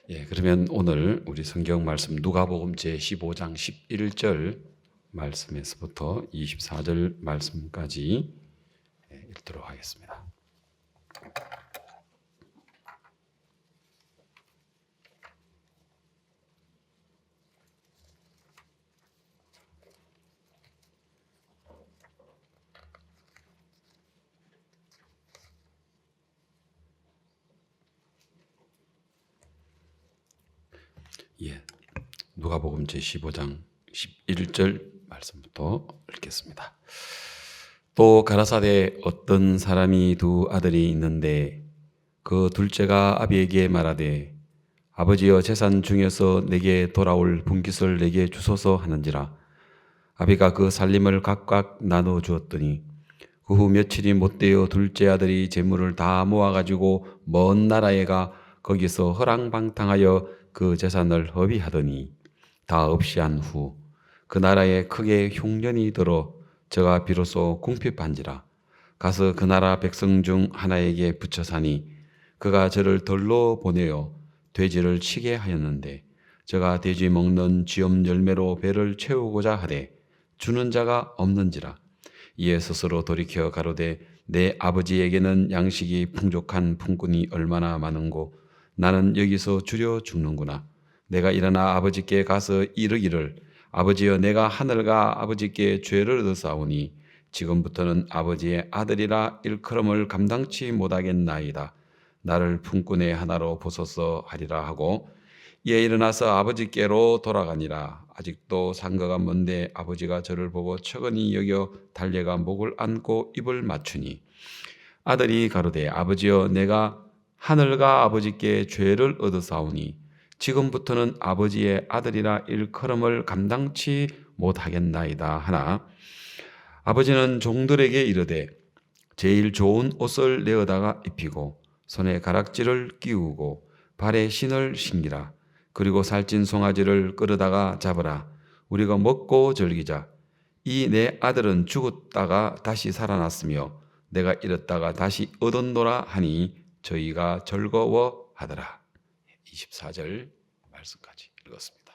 그러면 오늘 우리 성경 말씀 누가복음 제15장 11절 말씀에서부터 24절 말씀까지 읽도록 하겠습니다. 누가복음 제15장 11절 말씀부터 읽겠습니다. 또 가라사대 어떤 사람이 두 아들이 있는데 그 둘째가 아비에게 말하되 아버지여 재산 중에서 내게 돌아올 분깃을 내게 주소서 하는지라. 아비가 그 살림을 각각 나눠 주었더니 그 후 며칠이 못되어 둘째 아들이 재물을 다 모아가지고 먼 나라에 가 거기서 허랑방탕하여 그 재산을 허비하더니 다 없이 한 후 그 나라에 크게 흉년이 들어 저가 비로소 궁핍한지라. 가서 그 나라 백성 중 하나에게 붙여 사니 그가 저를 덜러 보내어 돼지를 치게 하였는데 저가 돼지 먹는 쥐엄 열매로 배를 채우고자 하되 주는 자가 없는지라. 이에 스스로 돌이켜 가로되 내 아버지에게는 양식이 풍족한 품꾼이 얼마나 많은고 나는 여기서 주려 죽는구나. 내가 일어나 아버지께 가서 이르기를 아버지여 내가 하늘과 아버지께 죄를 얻었사오니 지금부터는 아버지의 아들이라 일컬음을 감당치 못하겠나이다. 나를 품꾼의 하나로 보소서 하리라 하고 이에 일어나서 아버지께로 돌아가니라. 아직도 상거가 먼데 아버지가 저를 보고 척은히 여겨 달려가 목을 안고 입을 맞추니 아들이 가로되 아버지여 내가 하늘과 아버지께 죄를 얻었사오니 지금부터는 아버지의 아들이라 일컬음을 감당치 못하겠나이다 하나 아버지는 종들에게 이르되 제일 좋은 옷을 내어다가 입히고 손에 가락지를 끼우고 발에 신을 신기라. 그리고 살찐 송아지를 끌어다가 잡으라. 우리가 먹고 즐기자. 이 내 아들은 죽었다가 다시 살아났으며 내가 잃었다가 다시 얻었노라 하니 저희가 즐거워하더라. 24절 말씀까지 읽었습니다.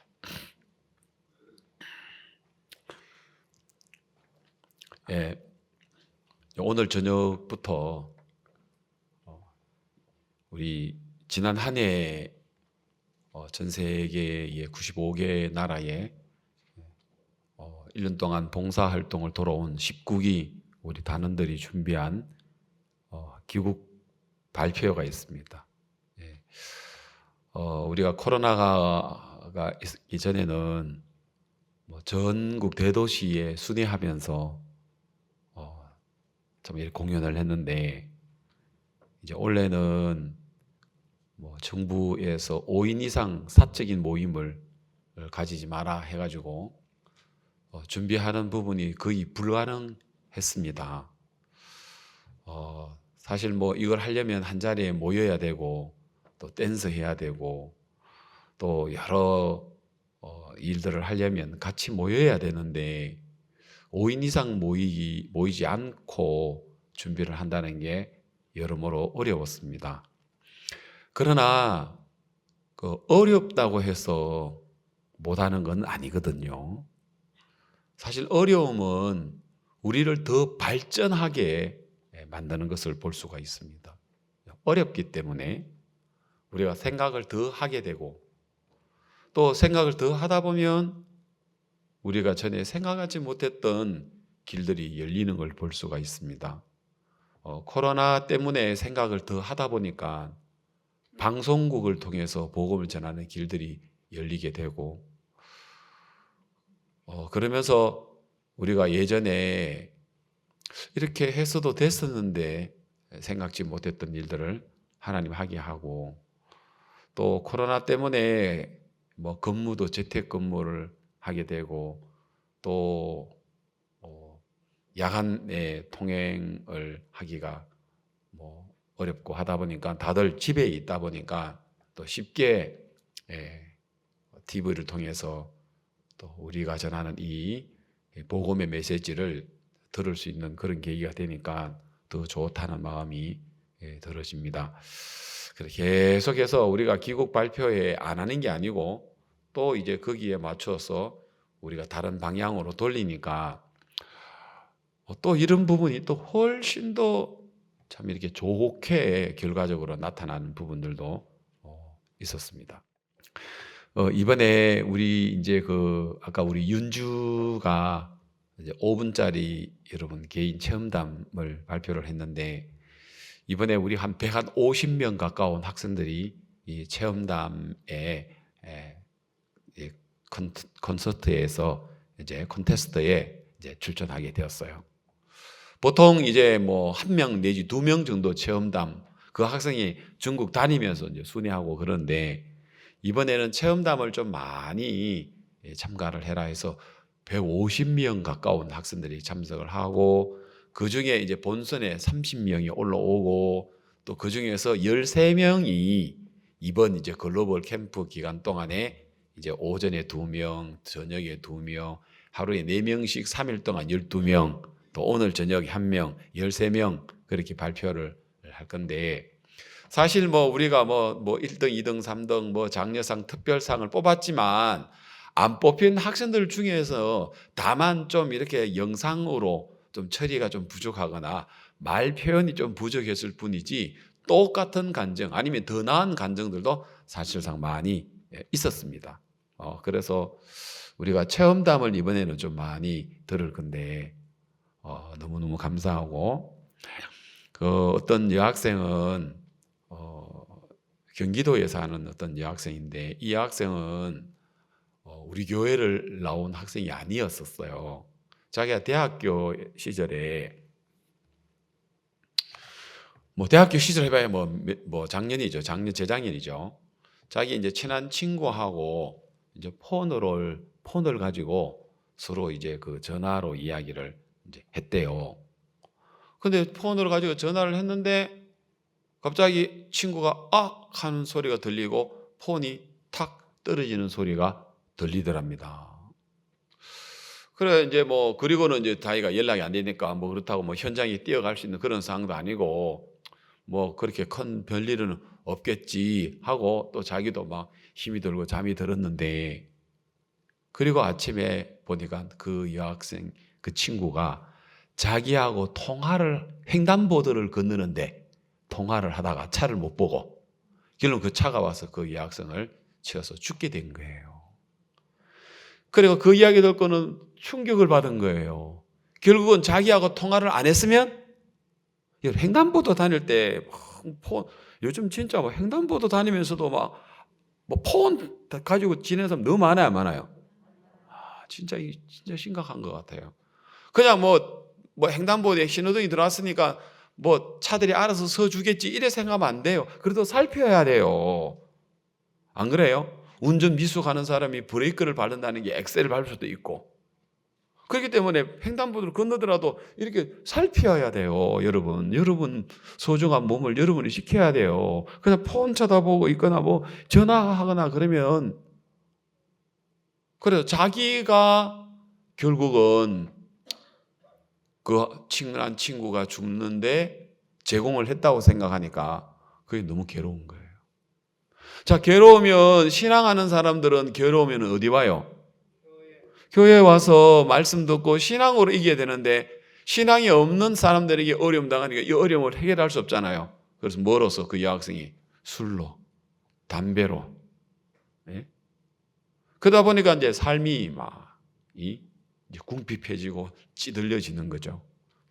오늘 저녁부터 우리 지난 한 해 전 세계의 95개 나라에 1년 동안 봉사활동을 돌아온 19기 우리 단원들이 준비한 귀국 발표가 있습니다. 우리가 코로나가 이전에는 전국 대도시에 순회하면서 좀 이렇게 공연을 했는데 이제 올해는 정부에서 5인 이상 사적인 모임을 가지지 마라 해가지고 준비하는 부분이 거의 불가능했습니다. 사실 이걸 하려면 한 자리에 모여야 되고 또 댄스 해야 되고 또 여러 일들을 하려면 같이 모여야 되는데 5인 이상 모이지 않고 준비를 한다는 게 여러모로 어려웠습니다. 그러나 어렵다고 해서 못하는 건 아니거든요. 사실 어려움은 우리를 더 발전하게 만드는 것을 볼 수가 있습니다. 어렵기 때문에 우리가 생각을 더 하게 되고 또 생각을 더 하다 보면 우리가 전에 생각하지 못했던 길들이 열리는 걸 볼 수가 있습니다. 코로나 때문에 생각을 더 하다 보니까 방송국을 통해서 복음을 전하는 길들이 열리게 되고 그러면서 우리가 예전에 이렇게 했어도 됐었는데 생각지 못했던 일들을 하나님 하게 하고 또 코로나 때문에 근무도 재택근무를 하게 되고 또 야간에 통행을 하기가 어렵고 하다 보니까 다들 집에 있다 보니까 또 쉽게 TV를 통해서 또 우리가 전하는 이 복음의 메시지를 들을 수 있는 그런 계기가 되니까 더 좋다는 마음이 들어집니다. 그래 계속해서 우리가 귀국 발표회 안 하는 게 아니고 또 이제 거기에 맞춰서 우리가 다른 방향으로 돌리니까 또 이런 부분이 또 훨씬 더 참 이렇게 좋게 결과적으로 나타나는 부분들도 있었습니다. 이번에 우리 이제 아까 우리 윤주가 이제 5분짜리 여러분 개인 체험담을 발표를 했는데 이번에 우리 한 150명 가까운 학생들이 이 체험담의 콘서트에서 이제 콘테스트에 이제 출전하게 되었어요. 보통 이제 뭐 1명 내지 2명 정도 체험담 그 학생이 중국 다니면서 이제 순회하고 그러는데 이번에는 체험담을 좀 많이 참가를 해라 해서 150명 가까운 학생들이 참석을 하고 그 중에 이제 본선에 30명이 올라오고 또 그 중에서 13명이 이번 이제 글로벌 캠프 기간 동안에 이제 오전에 2명, 저녁에 2명, 하루에 4명씩 3일 동안 12명, 또 오늘 저녁에 1명, 13명 그렇게 발표를 할 건데 사실 뭐 우리가 뭐 1등, 2등, 3등 뭐 장려상, 특별상을 뽑았지만 안 뽑힌 학생들 중에서 다만 좀 이렇게 영상으로 좀 처리가 좀 부족하거나 말 표현이 좀 부족했을 뿐이지 똑같은 간증 아니면 더 나은 간증들도 사실상 많이 있었습니다. 그래서 우리가 체험담을 이번에는 좀 많이 들을 건데 너무너무 감사하고 어떤 여학생은 경기도에 사는 어떤 여학생인데 이 여학생은 우리 교회를 나온 학생이 아니었었어요. 자기가 대학교 시절에 뭐 대학교 시절 해봐야 뭐 작년이죠. 재작년이죠. 자기 이제 친한 친구하고 이제 폰을 가지고 서로 이제 그 전화로 이야기를 이제 했대요. 근데 폰을 가지고 전화를 했는데 갑자기 친구가 아 하는 소리가 들리고 폰이 탁 떨어지는 소리가 들리더랍니다. 그래 이제 뭐 그리고는 이제 자기가 연락이 안 되니까 뭐 그렇다고 뭐 현장에 뛰어갈 수 있는 그런 상황도 아니고 뭐 그렇게 큰 별일은 없겠지 하고 또 자기도 막 힘이 들고 잠이 들었는데 그리고 아침에 보니까 그 여학생 그 친구가 자기하고 횡단보도를 건너는데 통화를 하다가 차를 못 보고 결국 그 차가 와서 그 여학생을 치어서 죽게 된 거예요. 그리고 그 이야기 듣고는 충격을 받은 거예요. 결국은 자기하고 통화를 안 했으면 횡단보도 다닐 때 요즘 진짜 횡단보도 다니면서도 폰 가지고 지내는 사람 너무 많아요, 안 많아요? 진짜 심각한 것 같아요. 그냥 횡단보도에 신호등이 들어왔으니까 뭐 차들이 알아서 서주겠지 이래 생각하면 안 돼요. 그래도 살펴야 돼요. 안 그래요? 운전 미숙하는 사람이 브레이크를 밟는다는 게 엑셀을 밟을 수도 있고 그렇기 때문에 횡단보도를 건너더라도 이렇게 살펴야 돼요. 여러분 소중한 몸을 여러분이 지켜야 돼요. 그냥 폰 쳐다보고 있거나 뭐 전화하거나 그러면 그래서 자기가 결국은 그 친한 친구가 죽는데 제공을 했다고 생각하니까 그게 너무 괴로운 거예요. 자, 괴로우면 신앙하는 사람들은 괴로우면 어디 와요? 교회에 와서 말씀 듣고 신앙으로 이겨야 되는데 신앙이 없는 사람들에게 어려움 당하니까 이 어려움을 해결할 수 없잖아요. 그래서 뭐로서 그 여학생이 술로, 담배로, 예? 그러다 보니까 이제 삶이 이제 궁핍해지고 찌들려지는 거죠.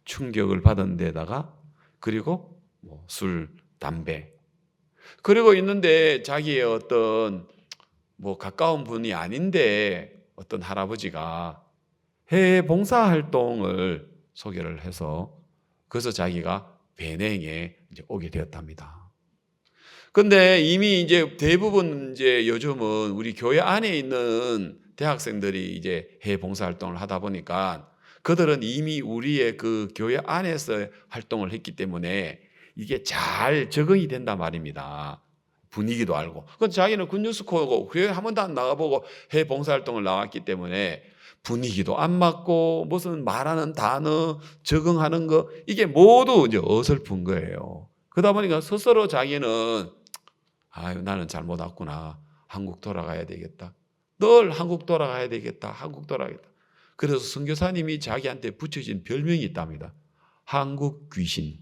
충격을 받은 데다가 그리고 술, 담배 그리고 있는데 자기의 어떤 가까운 분이 아닌데 어떤 할아버지가 해외 봉사활동을 소개를 해서 그래서 자기가 베냉에 이제 오게 되었답니다. 근데 이미 이제 대부분 이제 요즘은 우리 교회 안에 있는 대학생들이 이제 해외 봉사활동을 하다 보니까 그들은 이미 우리의 그 교회 안에서 활동을 했기 때문에 이게 잘 적응이 된단 말입니다. 분위기도 알고. 그건 자기는 군뉴스코고 교회 한 번도 안 나가보고 해외 봉사활동을 나왔기 때문에 분위기도 안 맞고 무슨 말하는 단어 적응하는 거 이게 모두 이제 어설픈 거예요. 그러다 보니까 스스로 자기는 아유, 나는 잘못 왔구나. 한국 돌아가야 되겠다. 늘 한국 돌아가야 되겠다. 한국 돌아가겠다. 그래서 선교사님이 자기한테 붙여진 별명이 있답니다. 한국 귀신.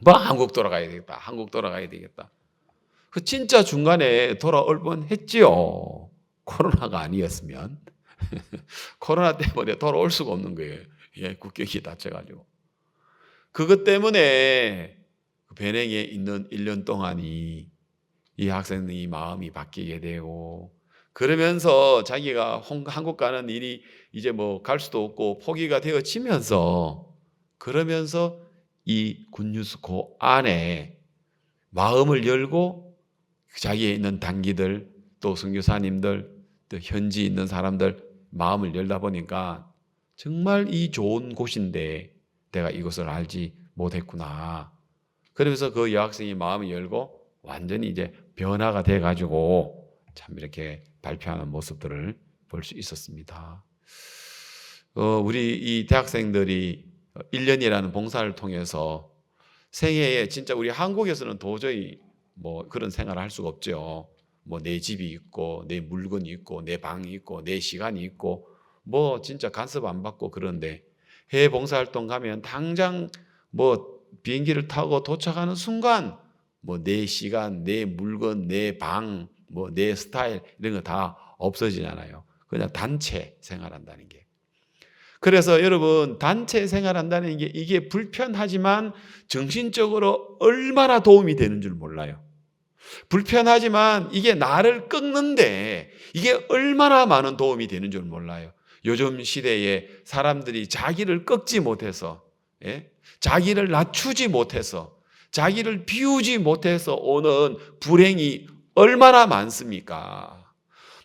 뭐 한국 돌아가야 되겠다. 한국 돌아가야 되겠다. 그 진짜 중간에 돌아올 뻔했지요. 코로나가 아니었으면. 코로나 때문에 돌아올 수가 없는 거예요. 예, 국경이 닫혀가지고. 그것 때문에 베냉에 있는 1년 동안이 이 학생의 마음이 바뀌게 되고, 그러면서 자기가 한국 가는 일이 이제 뭐 갈 수도 없고 포기가 되어지면서, 그러면서 이 굿뉴스코 안에 마음을 열고 자기에 있는 단기들, 또 선교사님들, 또 현지 있는 사람들 마음을 열다 보니까 정말 이 좋은 곳인데 내가 이것을 알지 못했구나. 그러면서 그 여학생이 마음을 열고 완전히 이제 변화가 돼가지고 참 이렇게 발표하는 모습들을 볼 수 있었습니다. 우리 이 대학생들이 1년이라는 봉사를 통해서 생애에 진짜 우리 한국에서는 도저히 뭐 그런 생활을 할 수가 없죠. 뭐 내 집이 있고 내 물건이 있고 내 방이 있고 내 시간이 있고 뭐 진짜 간섭 안 받고, 그런데 해외 봉사활동 가면 당장 뭐 비행기를 타고 도착하는 순간 뭐 내 시간, 내 물건, 내 방, 뭐 내 스타일 이런 거 다 없어지잖아요. 그냥 단체 생활한다는 게. 그래서 여러분, 단체 생활한다는 게 이게 불편하지만 정신적으로 얼마나 도움이 되는 줄 몰라요. 불편하지만 이게 나를 꺾는데 이게 얼마나 많은 도움이 되는 줄 몰라요. 요즘 시대에 사람들이 자기를 꺾지 못해서, 자기를 낮추지 못해서, 자기를 비우지 못해서 오는 불행이 얼마나 많습니까?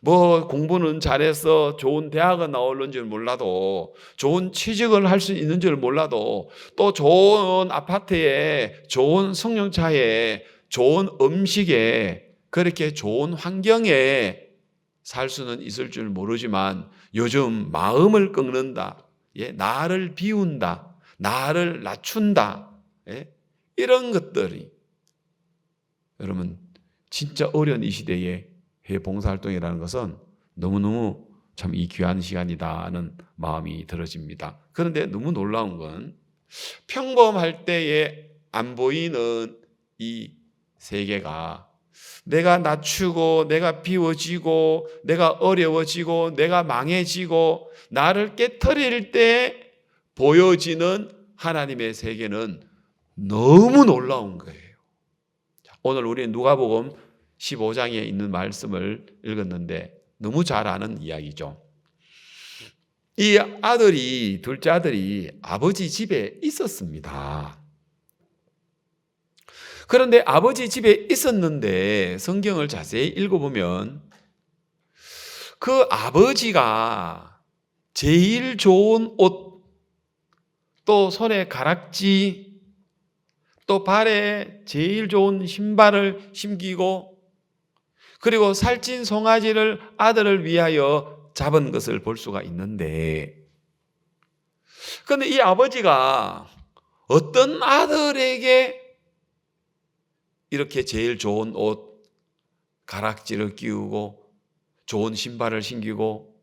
뭐 공부는 잘해서 좋은 대학은 나오는 줄 몰라도, 좋은 취직을 할 수 있는 줄 몰라도, 또 좋은 아파트에, 좋은 승용차에, 좋은 음식에, 그렇게 좋은 환경에 살 수는 있을 줄 모르지만 요즘 마음을 꺾는다, 나를 비운다, 나를 낮춘다, 이런 것들이 여러분 진짜 어려운 이 시대에 해외 봉사활동이라는 것은 너무너무 참 이 귀한 시간이다 하는 마음이 들어집니다. 그런데 너무 놀라운 건 평범할 때에 안 보이는 이 세계가 내가 낮추고 내가 비워지고 내가 어려워지고 내가 망해지고 나를 깨트릴 때 보여지는 하나님의 세계는 너무 놀라운 거예요. 오늘 우리 누가복음 15장에 있는 말씀을 읽었는데 너무 잘 아는 이야기죠. 이 아들이, 둘째 아들이 아버지 집에 있었습니다. 그런데 아버지 집에 있었는데 성경을 자세히 읽어보면 그 아버지가 제일 좋은 옷, 또 손에 가락지, 또 발에 제일 좋은 신발을 신기고, 그리고 살찐 송아지를 아들을 위하여 잡은 것을 볼 수가 있는데, 그런데 이 아버지가 어떤 아들에게 이렇게 제일 좋은 옷, 가락지를 끼우고 좋은 신발을 신기고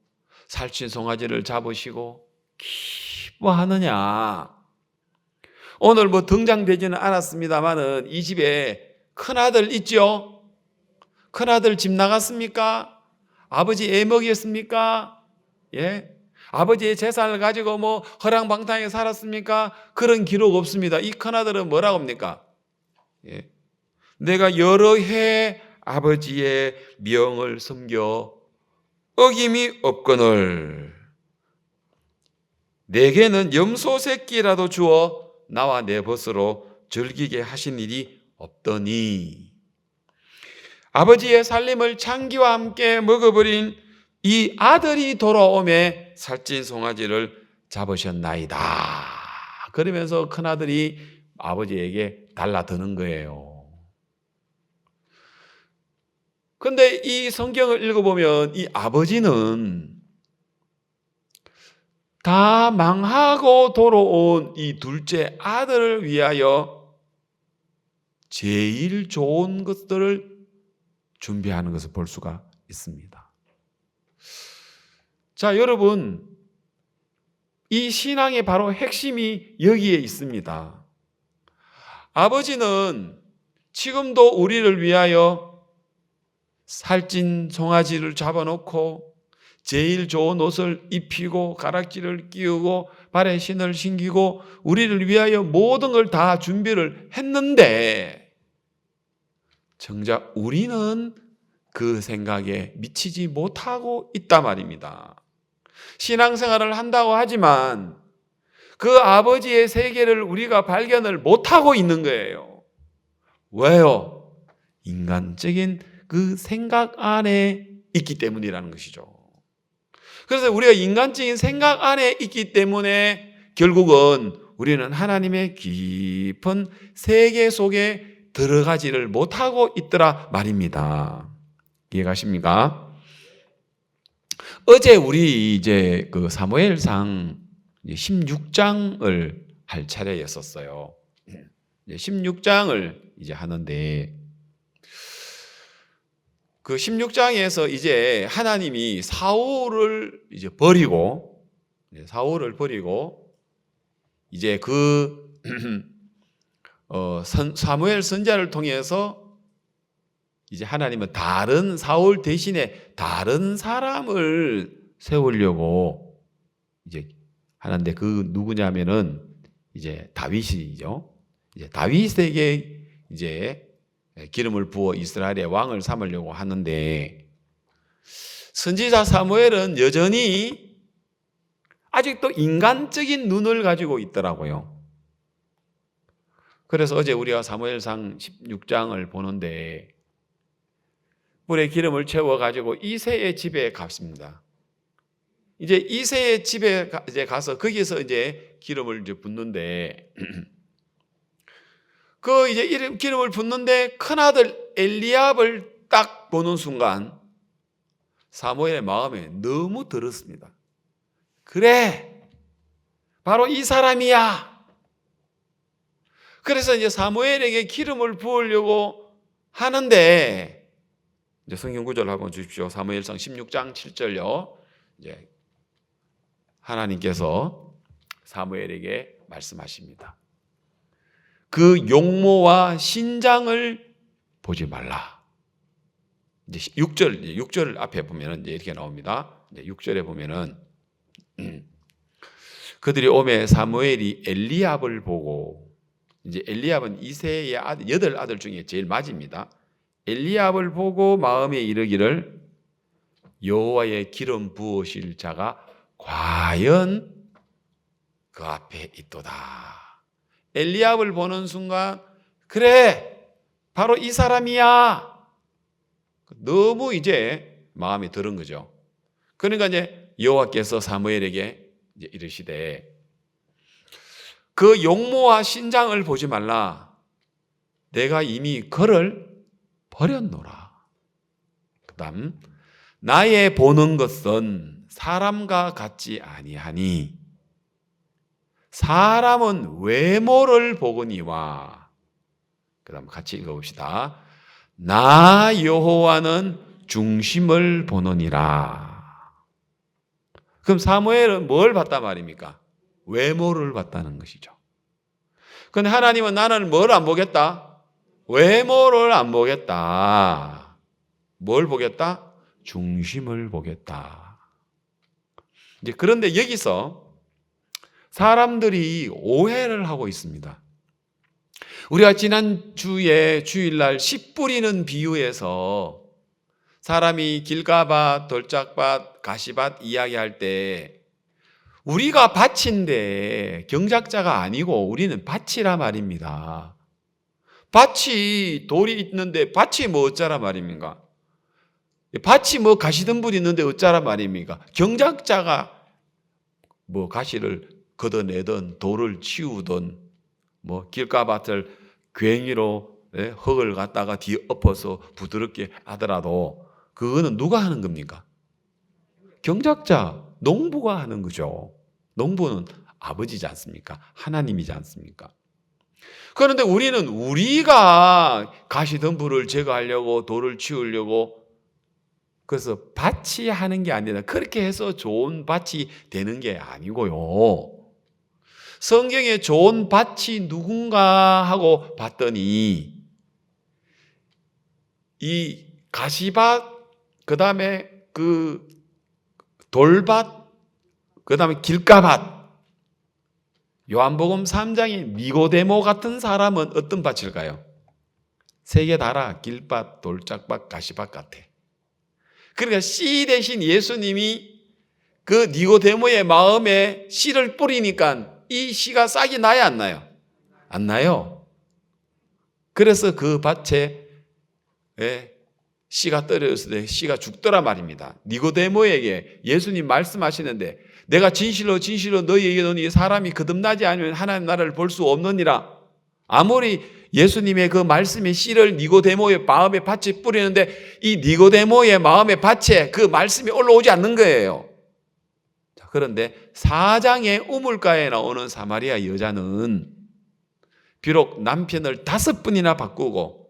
살찐 송아지를 잡으시고 기뻐하느냐? 오늘 뭐 등장되지는 않았습니다만은 이 집에 큰아들 있죠? 큰아들 집 나갔습니까? 아버지 애 먹였습니까? 아버지의 재산을 가지고 뭐 허랑방탕하게 살았습니까? 그런 기록 없습니다. 이 큰아들은 뭐라고 합니까? 내가 여러 해 아버지의 명을 섬겨 어김이 없거늘 내게는 염소 새끼라도 주어 나와 내 벗으로 즐기게 하신 일이 없더니, 아버지의 살림을 창기와 함께 먹어버린 이 아들이 돌아오매 살찐 송아지를 잡으셨나이다. 그러면서 큰아들이 아버지에게 달라드는 거예요. 그런데 이 성경을 읽어보면 이 아버지는 다 망하고 돌아온 이 둘째 아들을 위하여 제일 좋은 것들을 준비하는 것을 볼 수가 있습니다. 자, 여러분, 이 신앙의 바로 핵심이 여기에 있습니다. 아버지는 지금도 우리를 위하여 살찐 송아지를 잡아놓고 제일 좋은 옷을 입히고 가락지를 끼우고 발에 신을 신기고 우리를 위하여 모든 걸 다 준비를 했는데 정작 우리는 그 생각에 미치지 못하고 있단 말입니다. 신앙생활을 한다고 하지만 그 아버지의 세계를 우리가 발견을 못하고 있는 거예요. 왜요? 인간적인 그 생각 안에 있기 때문이라는 것이죠. 그래서 우리가 인간적인 생각 안에 있기 때문에 결국은 우리는 하나님의 깊은 세계 속에 들어가지를 못하고 있더라 말입니다. 이해가십니까? 어제 우리 이제 그 사무엘상 16장을 할 차례였었어요. 16장을 이제 하는데 그 16장에서 이제 하나님이 사울을 버리고 이제 그 사무엘 선지자를 통해서 이제 하나님은 다른 사울 대신에 다른 사람을 세우려고 이제 하는데 그 누구냐면은 이제 다윗이죠. 이제 다윗에게 이제 기름을 부어 이스라엘의 왕을 삼으려고 하는데 선지자 사무엘은 여전히 아직도 인간적인 눈을 가지고 있더라고요. 그래서 어제 우리가 사무엘상 16장을 보는데 불에 기름을 채워가지고 이새의 집에 갔습니다. 이제 이새의 집에 이제 가서 거기서 이제 기름을 이제 붓는데 그 이제 기름을 붓는데 큰아들 엘리압을 딱 보는 순간 사무엘의 마음에 너무 들었습니다. 그래, 바로 이 사람이야. 그래서 이제 사무엘에게 기름을 부으려고 하는데 이제 성경 구절 한번 주십시오. 사무엘상 16장 7절요. 이제 하나님께서 사무엘에게 말씀하십니다. 그 용모와 신장을 보지 말라. 이제 6절 앞에 보면은 이제 이렇게 나옵니다. 이제 6절에 보면은 그들이 오매 사무엘이 엘리압을 보고 이제 엘리압은 이새의 아들, 8아들 중에 제일 맞입니다. 엘리압을 보고 마음에 이르기를 여호와의 기름 부으실 자가 과연 그 앞에 있도다. 엘리압을 보는 순간 그래, 바로 이 사람이야. 너무 이제 마음에 들은 거죠. 그러니까 이제 여호와께서 사무엘에게 이제 이르시되 그 용모와 신장을 보지 말라. 내가 이미 그를 버렸노라. 그다음 나의 보는 것은 사람과 같지 아니하니 사람은 외모를 보거니와 그다음 같이 읽어봅시다. 나 여호와는 중심을 보느니라. 그럼 사무엘은 뭘 봤단 말입니까? 외모를 봤다는 것이죠. 그런데 하나님은 나는 뭘 안 보겠다? 외모를 안 보겠다. 뭘 보겠다? 중심을 보겠다. 이제 그런데 여기서 사람들이 오해를 하고 있습니다. 우리가 지난 주에 주일날 씨 뿌리는 비유에서 사람이 길가밭, 돌짝밭, 가시밭 이야기할 때 우리가 밭인데 경작자가 아니고 우리는 밭이라 말입니다. 밭이 돌이 있는데 밭이 뭐 어쩌라 말입니까? 밭이 뭐 가시덤불이 있는데 어쩌라 말입니까? 경작자가 뭐 가시를 걷어내든 돌을 치우든 뭐 길가밭을 괭이로 흙을 갖다가 뒤엎어서 부드럽게 하더라도 그거는 누가 하는 겁니까? 경작자, 농부가 하는 거죠. 농부는 아버지지 않습니까? 하나님이지 않습니까? 그런데 우리는 우리가 가시덤불을 제거하려고 돌을 치우려고 그래서 밭이 하는 게 아니라 그렇게 해서 좋은 밭이 되는 게 아니고요. 성경에 좋은 밭이 누군가 하고 봤더니 이 가시밭, 그 다음에 그 돌밭, 그 다음에 길가밭. 요한복음 3장의 니고데모 같은 사람은 어떤 밭일까요? 세 개 다라 길밭, 돌짝밭, 가시밭 같아. 그러니까 씨 대신 예수님이 그 니고데모의 마음에 씨를 뿌리니까 이 씨가 싹이 나야 안 나요? 안 나요. 그래서 그 밭에 씨가 떨어졌을 때 씨가 죽더라 말입니다. 니고데모에게 예수님 말씀하시는데 내가 진실로 진실로 너희에게 이르노니 사람이 거듭나지 않으면 하나님 나라를 볼 수 없느니라. 아무리 예수님의 그 말씀의 씨를 니고데모의 마음에 밭에 뿌리는데 이 니고데모의 마음의 밭에 그 말씀이 올라오지 않는 거예요. 그런데 4장의 우물가에 나오는 사마리아 여자는 비록 남편을 5번이나 바꾸고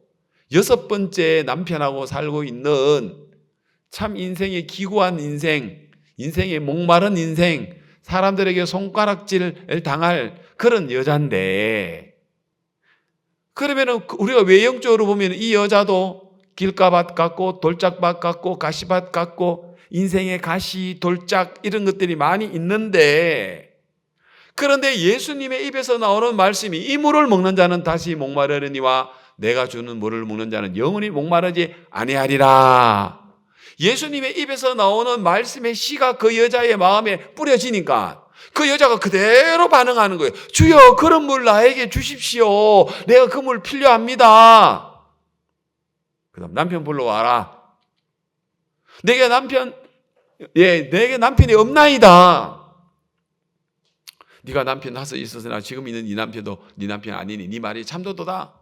6번째 남편하고 살고 있는 참 인생의 기구한 인생, 인생의 목마른 인생, 사람들에게 손가락질을 당할 그런 여잔데 그러면 우리가 외형적으로 보면 이 여자도 길가밭 같고 돌짝밭 같고 가시밭 같고 인생의 가시, 돌짝 이런 것들이 많이 있는데 그런데 예수님의 입에서 나오는 말씀이 이 물을 먹는 자는 다시 목마르니와 내가 주는 물을 먹는 자는 영원히 목마르지 아니하리라. 예수님의 입에서 나오는 말씀의 씨가 그 여자의 마음에 뿌려지니까 그 여자가 그대로 반응하는 거예요. 주여 그런 물 나에게 주십시오. 내가 그 물 필요합니다. 그 다음 남편 불러와라. 내게 남편이 없나이다. 네가 남편 하서 있었으나 지금 있는 네 남편도 네 남편 아니니 네 말이 참도도다.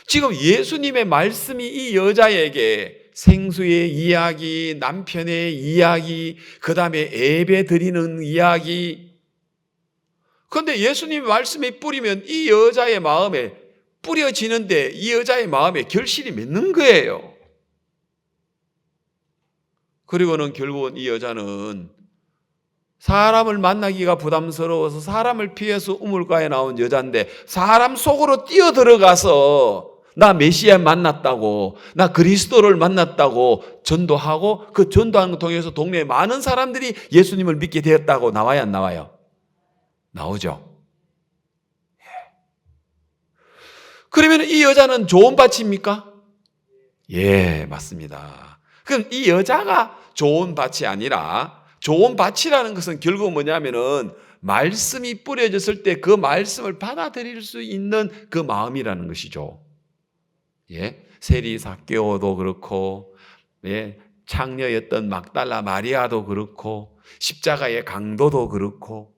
지금 예수님의 말씀이 이 여자에게 생수의 이야기, 남편의 이야기, 그 다음에 예배 드리는 이야기. 그런데 예수님의 말씀이 뿌리면 이 여자의 마음에 뿌려지는데 이 여자의 마음에 결실이 맺는 거예요. 그리고는 결국은 이 여자는 사람을 만나기가 부담스러워서 사람을 피해서 우물가에 나온 여자인데 사람 속으로 뛰어들어가서 나 메시아 만났다고, 나 그리스도를 만났다고 전도하고 그 전도하는 걸 통해서 동네에 많은 사람들이 예수님을 믿게 되었다고 나와요, 안 나와요? 나오죠. 그러면 이 여자는 좋은 밭입니까? 예, 맞습니다. 그럼 이 여자가 좋은 밭이 아니라 좋은 밭이라는 것은 결국 뭐냐면은 말씀이 뿌려졌을 때 그 말씀을 받아들일 수 있는 그 마음이라는 것이죠. 예, 세리 삭개오도 그렇고, 예, 창녀였던 막달라 마리아도 그렇고, 십자가의 강도도 그렇고,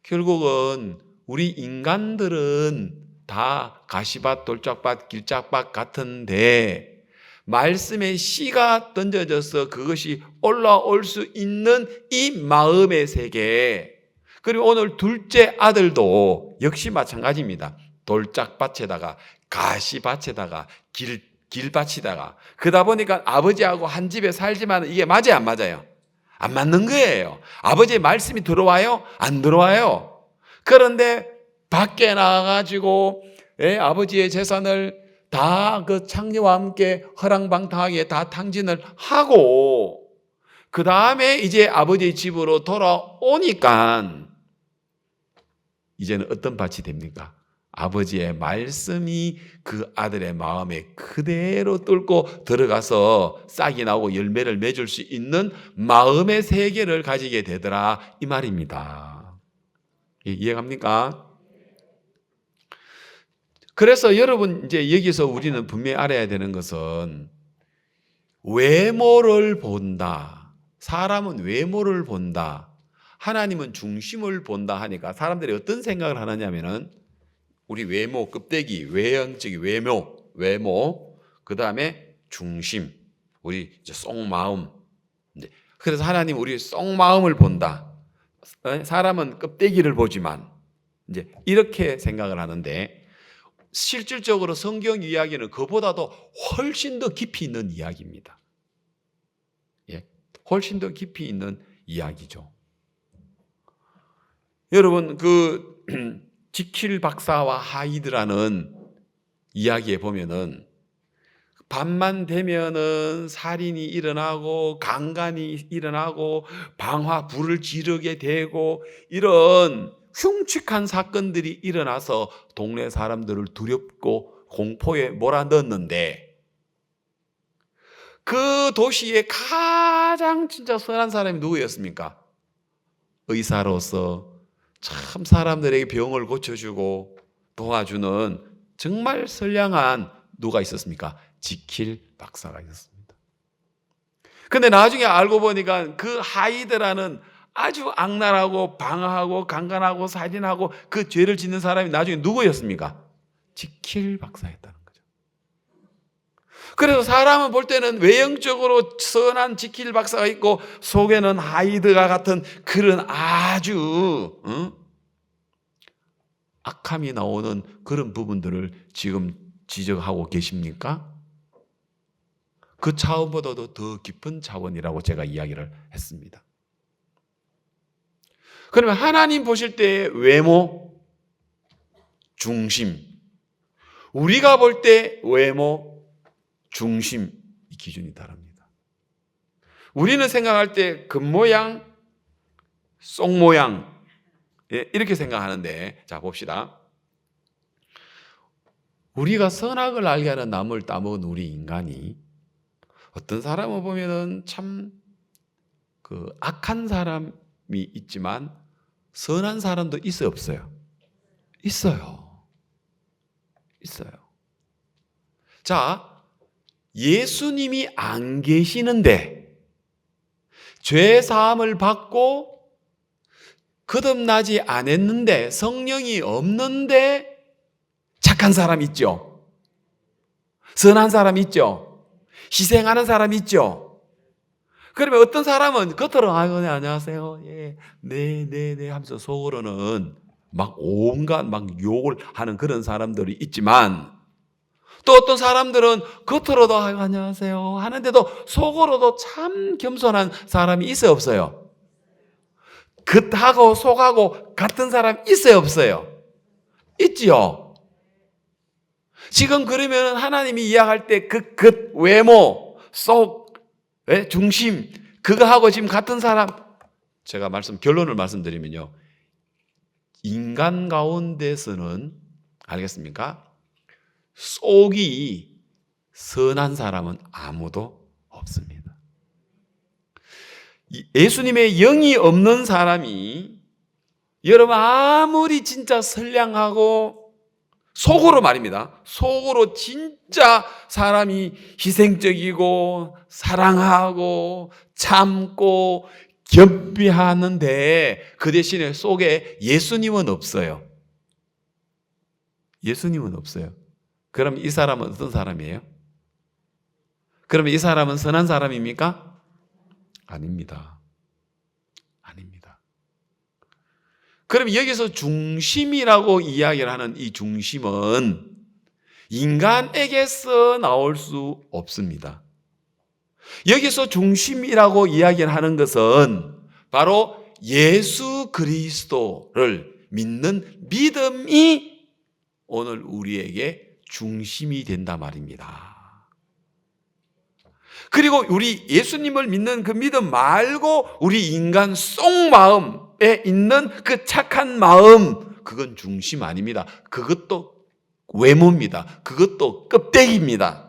결국은 우리 인간들은 다 가시밭, 돌짝밭, 길짝밭 같은데 말씀의 씨가 던져져서 그것이 올라올 수 있는 이 마음의 세계. 그리고 오늘 둘째 아들도 역시 마찬가지입니다. 돌짝밭에다가 가시밭에다가 길밭에다가 그러다 보니까 아버지하고 한 집에 살지만 이게 맞아요, 안 맞아요? 안 맞는 거예요. 아버지의 말씀이 들어와요? 안 들어와요. 그런데 밖에 나가가지고 아버지의 재산을 다 그 창녀와 함께 허랑방탕하게 다 탕진을 하고 그 다음에 이제 아버지의 집으로 돌아오니까 이제는 어떤 밭이 됩니까? 아버지의 말씀이 그 아들의 마음에 그대로 뚫고 들어가서 싹이 나고 열매를 맺을 수 있는 마음의 세계를 가지게 되더라 이 말입니다. 이해갑니까? 그래서 여러분 이제 여기서 우리는 분명히 알아야 되는 것은 외모를 본다. 사람은 외모를 본다. 하나님은 중심을 본다 하니까 사람들이 어떤 생각을 하느냐면은 우리 외모, 껍데기, 외형적인 외모, 그 다음에 중심, 우리 이제 속마음. 그래서 하나님 우리 속마음을 본다. 사람은 껍데기를 보지만 이제 이렇게 생각을 하는데 실질적으로 성경 이야기는 그보다도 훨씬 더 깊이 있는 이야기입니다. 예, 훨씬 더 깊이 있는 이야기죠. 여러분 그 지킬 박사와 하이드라는 이야기에 보면은 밤만 되면은 살인이 일어나고 강간이 일어나고 방화 불을 지르게 되고 이런 흉측한 사건들이 일어나서 동네 사람들을 두렵고 공포에 몰아넣었는데 그 도시의 가장 진짜 선한 사람이 누구였습니까? 의사로서 참 사람들에게 병을 고쳐주고 도와주는 정말 선량한 누가 있었습니까? 지킬 박사가 있었습니다. 근데 나중에 알고 보니까 그 하이드라는 아주 악랄하고 방화하고 강간하고 살인하고 그 죄를 짓는 사람이 나중에 누구였습니까? 지킬 박사였다는 거죠. 그래서 사람은 볼 때는 외형적으로 선한 지킬 박사가 있고 속에는 하이드가 같은 그런 아주 악함이 나오는 그런 부분들을 지금 지적하고 계십니까? 그 차원보다도 더 깊은 차원이라고 제가 이야기를 했습니다. 그러면 하나님 보실 때 외모, 중심, 우리가 볼 때 외모, 중심, 이 기준이 다릅니다. 우리는 생각할 때 겉모양, 속모양 이렇게 생각하는데 자 봅시다. 우리가 선악을 알게 하는 나무를 따먹은 우리 인간이 어떤 사람을 보면은 참 그 악한 사람이 있지만 선한 사람도 있어요, 없어요? 있어요. 있어요. 자, 예수님이 안 계시는데 죄 사함을 받고 거듭나지 않았는데 성령이 없는데 착한 사람 있죠? 선한 사람 있죠? 희생하는 사람 있죠? 그러면 어떤 사람은 겉으로 네, 안녕하세요. 예, 네 하면서 속으로는 막 온갖 막 욕을 하는 그런 사람들이 있지만 또 어떤 사람들은 겉으로도 안녕하세요 하는데도 속으로도 참 겸손한 사람이 있어요, 없어요? 겉하고 속하고 같은 사람 있어요, 없어요? 있지요. 지금 그러면 하나님이 이야기할 때 그 겉, 외모, 속, 중심 그거하고 지금 같은 사람 제가 결론을 말씀드리면요. 인간 가운데서는 알겠습니까? 속이 선한 사람은 아무도 없습니다. 예수님의 영이 없는 사람이 여러분 아무리 진짜 선량하고 속으로 말입니다. 속으로 진짜 사람이 희생적이고 사랑하고 참고 겸비하는데 그 대신에 속에 예수님은 없어요. 예수님은 없어요. 그럼 이 사람은 어떤 사람이에요? 그러면 이 사람은 선한 사람입니까? 아닙니다. 아닙니다. 그럼 여기서 중심이라고 이야기를 하는 이 중심은 인간에게서 나올 수 없습니다. 여기서 중심이라고 이야기를 하는 것은 바로 예수 그리스도를 믿는 믿음이 오늘 우리에게 중심이 된다 말입니다. 그리고 우리 예수님을 믿는 그 믿음 말고 우리 인간 속마음에 있는 그 착한 마음, 그건 중심 아닙니다. 그것도 외모입니다. 그것도 껍데기입니다.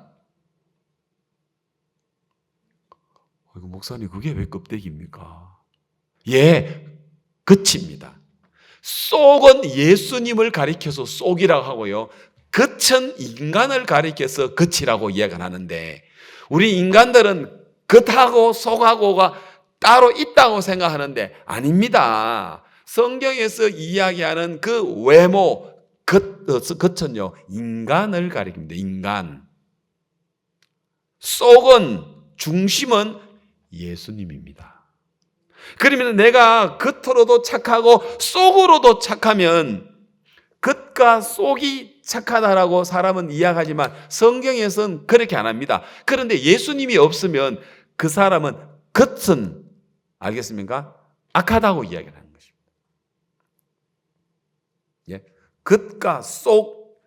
목사님 그게 왜 껍데기입니까? 예, 겉입니다. 속은 예수님을 가리켜서 속이라고 하고요. 겉은 인간을 가리켜서 겉이라고 이야기를 하는데 우리 인간들은 겉하고 속하고가 따로 있다고 생각하는데 아닙니다. 성경에서 이야기하는 그 외모, 겉은요, 인간을 가리킵니다. 인간. 속은, 중심은 예수님입니다. 그러면 내가 겉으로도 착하고 속으로도 착하면 겉과 속이 착하다라고 사람은 이야기하지만 성경에서는 그렇게 안 합니다. 그런데 예수님이 없으면 그 사람은 겉은 알겠습니까? 악하다고 이야기를 하는 것입니다. 예? 겉과 속,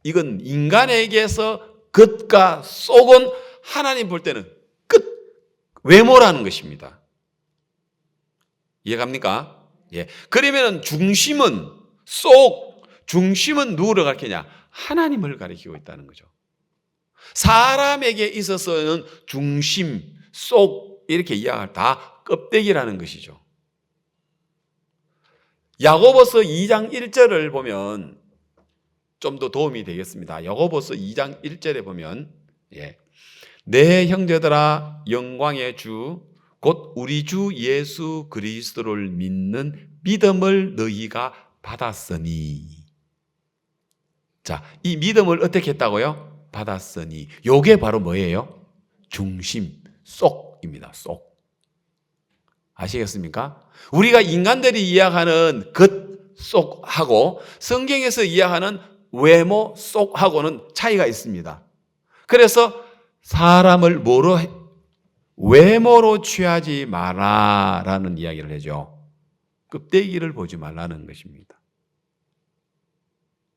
이건 인간에게서 겉과 속은 하나님 볼 때는 끝, 외모라는 것입니다. 이해갑니까? 예. 그러면 중심은 중심은 누구를 가리키냐? 하나님을 가리키고 있다는 거죠. 사람에게 있어서는 중심, 속 이렇게 이야기할 다 껍데기라는 것이죠. 야고보서 2장 1절을 보면 좀 더 도움이 되겠습니다. 야고보서 2장 1절에 보면 내 형제들아 영광의 주 곧 우리 주 예수 그리스도를 믿는 믿음을 너희가 받았으니. 자, 이 믿음을 어떻게 했다고요? 받았으니. 요게 바로 뭐예요? 중심, 속입니다. 속. 아시겠습니까? 우리가 인간들이 이야기하는 겉, 속하고 성경에서 이야기하는 외모, 속하고는 차이가 있습니다. 그래서 사람을 외모로 취하지 마라라는 이야기를 해죠. 껍데기를 보지 말라는 것입니다.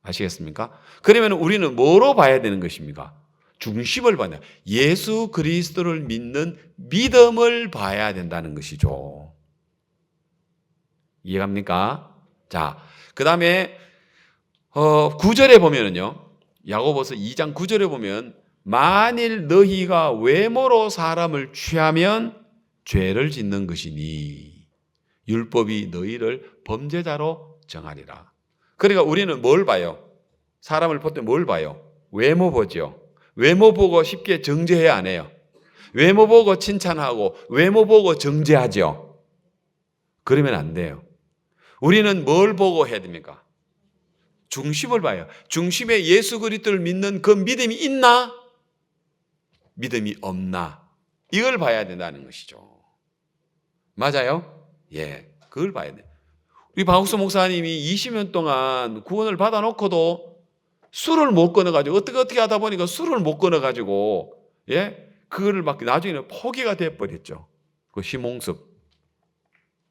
아시겠습니까? 그러면 우리는 뭐로 봐야 되는 것입니까? 중심을 봐야 돼요. 예수 그리스도를 믿는 믿음을 봐야 된다는 것이죠. 이해갑니까? 자, 그 다음에 9절에 보면은요, 야고보서 2장 9절에 보면 만일 너희가 외모로 사람을 취하면 죄를 짓는 것이니 율법이 너희를 범죄자로 정하리라. 그러니까 우리는 뭘 봐요? 사람을 볼 때 뭘 봐요? 외모 보죠. 외모 보고 쉽게 정죄해 안 해요. 외모 보고 칭찬하고 외모 보고 정죄하죠. 그러면 안 돼요. 우리는 뭘 보고 해야 됩니까? 중심을 봐요. 중심에 예수 그리스도를 믿는 그 믿음이 있나? 믿음이 없나? 이걸 봐야 된다는 것이죠. 맞아요? 예, 그걸 봐야 돼요. 우리 박욱수 목사님이 20년 동안 구원을 받아놓고도 술을 못 끊어가지고 어떻게 하다 보니까 술을 못 끊어가지고 그거를 막 나중에는 포기가 돼버렸죠. 그 심홍섭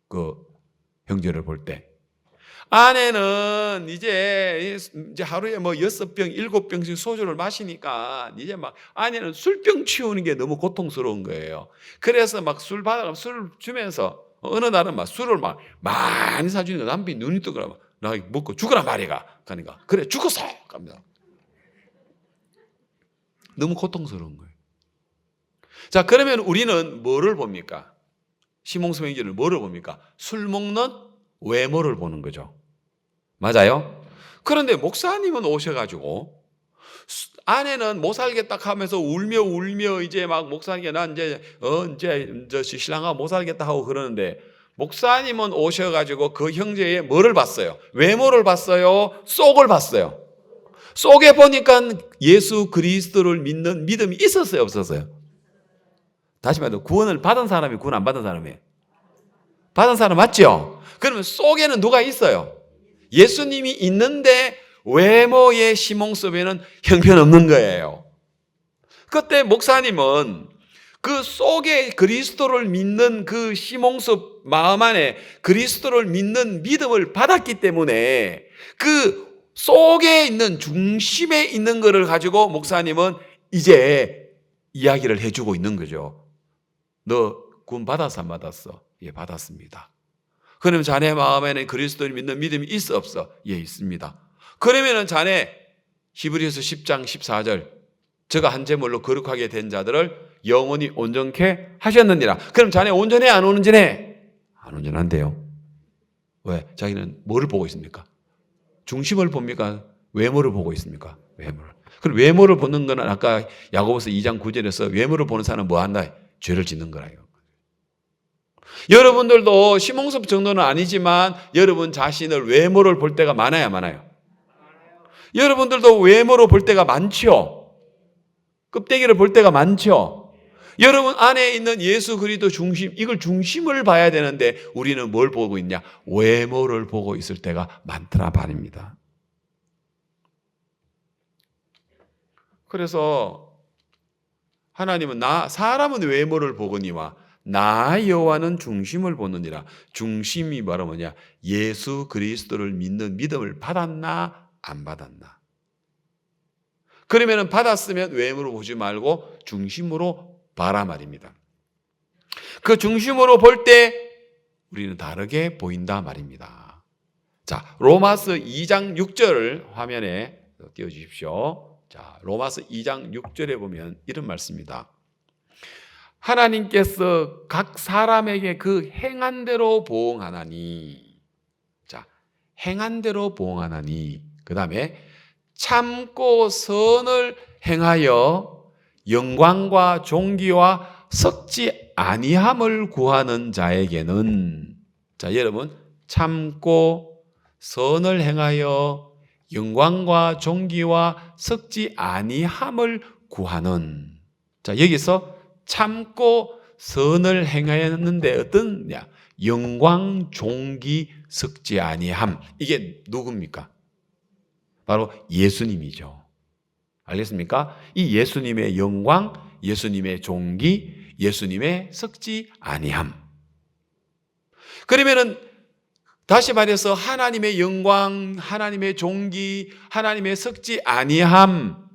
그 형제를 볼 때. 아내는 이제 하루에 뭐 6병, 7병씩 소주를 마시니까 이제 막 아내는 술병 치우는 게 너무 고통스러운 거예요. 그래서 막 술 받아가면 술을 주면서 어느 날은 막 술을 막 많이 사주니까 남편이 눈이 뜨거라. 나 먹고 죽으라 말이가. 그러니까 그래 죽었어. 갑니다. 너무 고통스러운 거예요. 자, 그러면 우리는 뭐를 봅니까? 심홍섭 형제를 뭐를 봅니까? 술 먹는 외모를 보는 거죠. 맞아요? 그런데 목사님은 오셔가지고 아내는 못 살겠다 하면서 울며 이제 막 목사님께 난 이제 신랑하고 못 살겠다 하고 그러는데 목사님은 오셔가지고 그 형제의 뭐를 봤어요? 외모를 봤어요? 속을 봤어요? 속에 보니까 예수 그리스도를 믿는 믿음이 있었어요? 없었어요? 다시 말해서 구원을 받은 사람이 구원 안 받은 사람이에요? 받은 사람 맞죠? 그러면 속에는 누가 있어요? 예수님이 있는데 외모의 심홍섭에는 형편없는 거예요. 그때 목사님은 그 속에 그리스도를 믿는 그 심홍섭 마음 안에 그리스도를 믿는 믿음을 받았기 때문에 그 속에 있는 중심에 있는 것을 가지고 목사님은 이제 이야기를 해주고 있는 거죠. 너 구원 받았어 안 받았어? 예, 받았습니다. 그러면 자네 마음에는 그리스도를 믿는 믿음이 있어 없어? 예, 있습니다. 그러면은 자네 히브리서 10장 14절 저가 한 제물로 거룩하게 된 자들을 영원히 온전케 하셨느니라. 그럼 자네 온전해 안 온전해? 안 온전한데요. 왜? 자기는 뭐를 보고 있습니까? 중심을 봅니까? 외모를 보고 있습니까? 외모를. 그럼 외모를 보는 거는 아까 야고보서 2장 9절에서 외모를 보는 사람은 뭐 한다? 죄를 짓는 거라요. 여러분들도 심홍섭 정도는 아니지만 여러분 자신을 외모를 볼 때가 많아요, 많아요? 여러분들도 외모로 볼 때가 많죠? 껍데기를 볼 때가 많죠? 여러분 안에 있는 예수 그리스도 중심, 이걸 중심을 봐야 되는데 우리는 뭘 보고 있냐? 외모를 보고 있을 때가 많더라 말입니다. 그래서 하나님은 사람은 외모를 보거니와 나 여호와는 중심을 보느니라. 중심이 바로 뭐냐? 예수 그리스도를 믿는 믿음을 받았나 안 받았나? 그러면 받았으면 외모로 보지 말고 중심으로 봐라 말입니다. 그 중심으로 볼 때 우리는 다르게 보인다 말입니다. 자, 로마서 2장 6절을 화면에 띄워주십시오. 자, 로마서 2장 6절에 보면 이런 말씀입니다. 하나님께서 각 사람에게 그 행한 대로 보응하나니. 자, 행한 대로 보응하나니. 그 다음에 참고 선을 행하여 영광과 존귀와 썩지 아니함을 구하는 자에게는, 자, 여러분, 참고 선을 행하여 영광과 존귀와 썩지 아니함을 구하는. 자, 여기서 참고 선을 행하였는데 어떠냐? 영광, 존귀, 썩지 아니함. 이게 누굽니까? 바로 예수님이죠. 알겠습니까? 이 예수님의 영광, 예수님의 존귀, 예수님의 썩지 아니함. 그러면은 다시 말해서 하나님의 영광, 하나님의 존귀, 하나님의 썩지 아니함,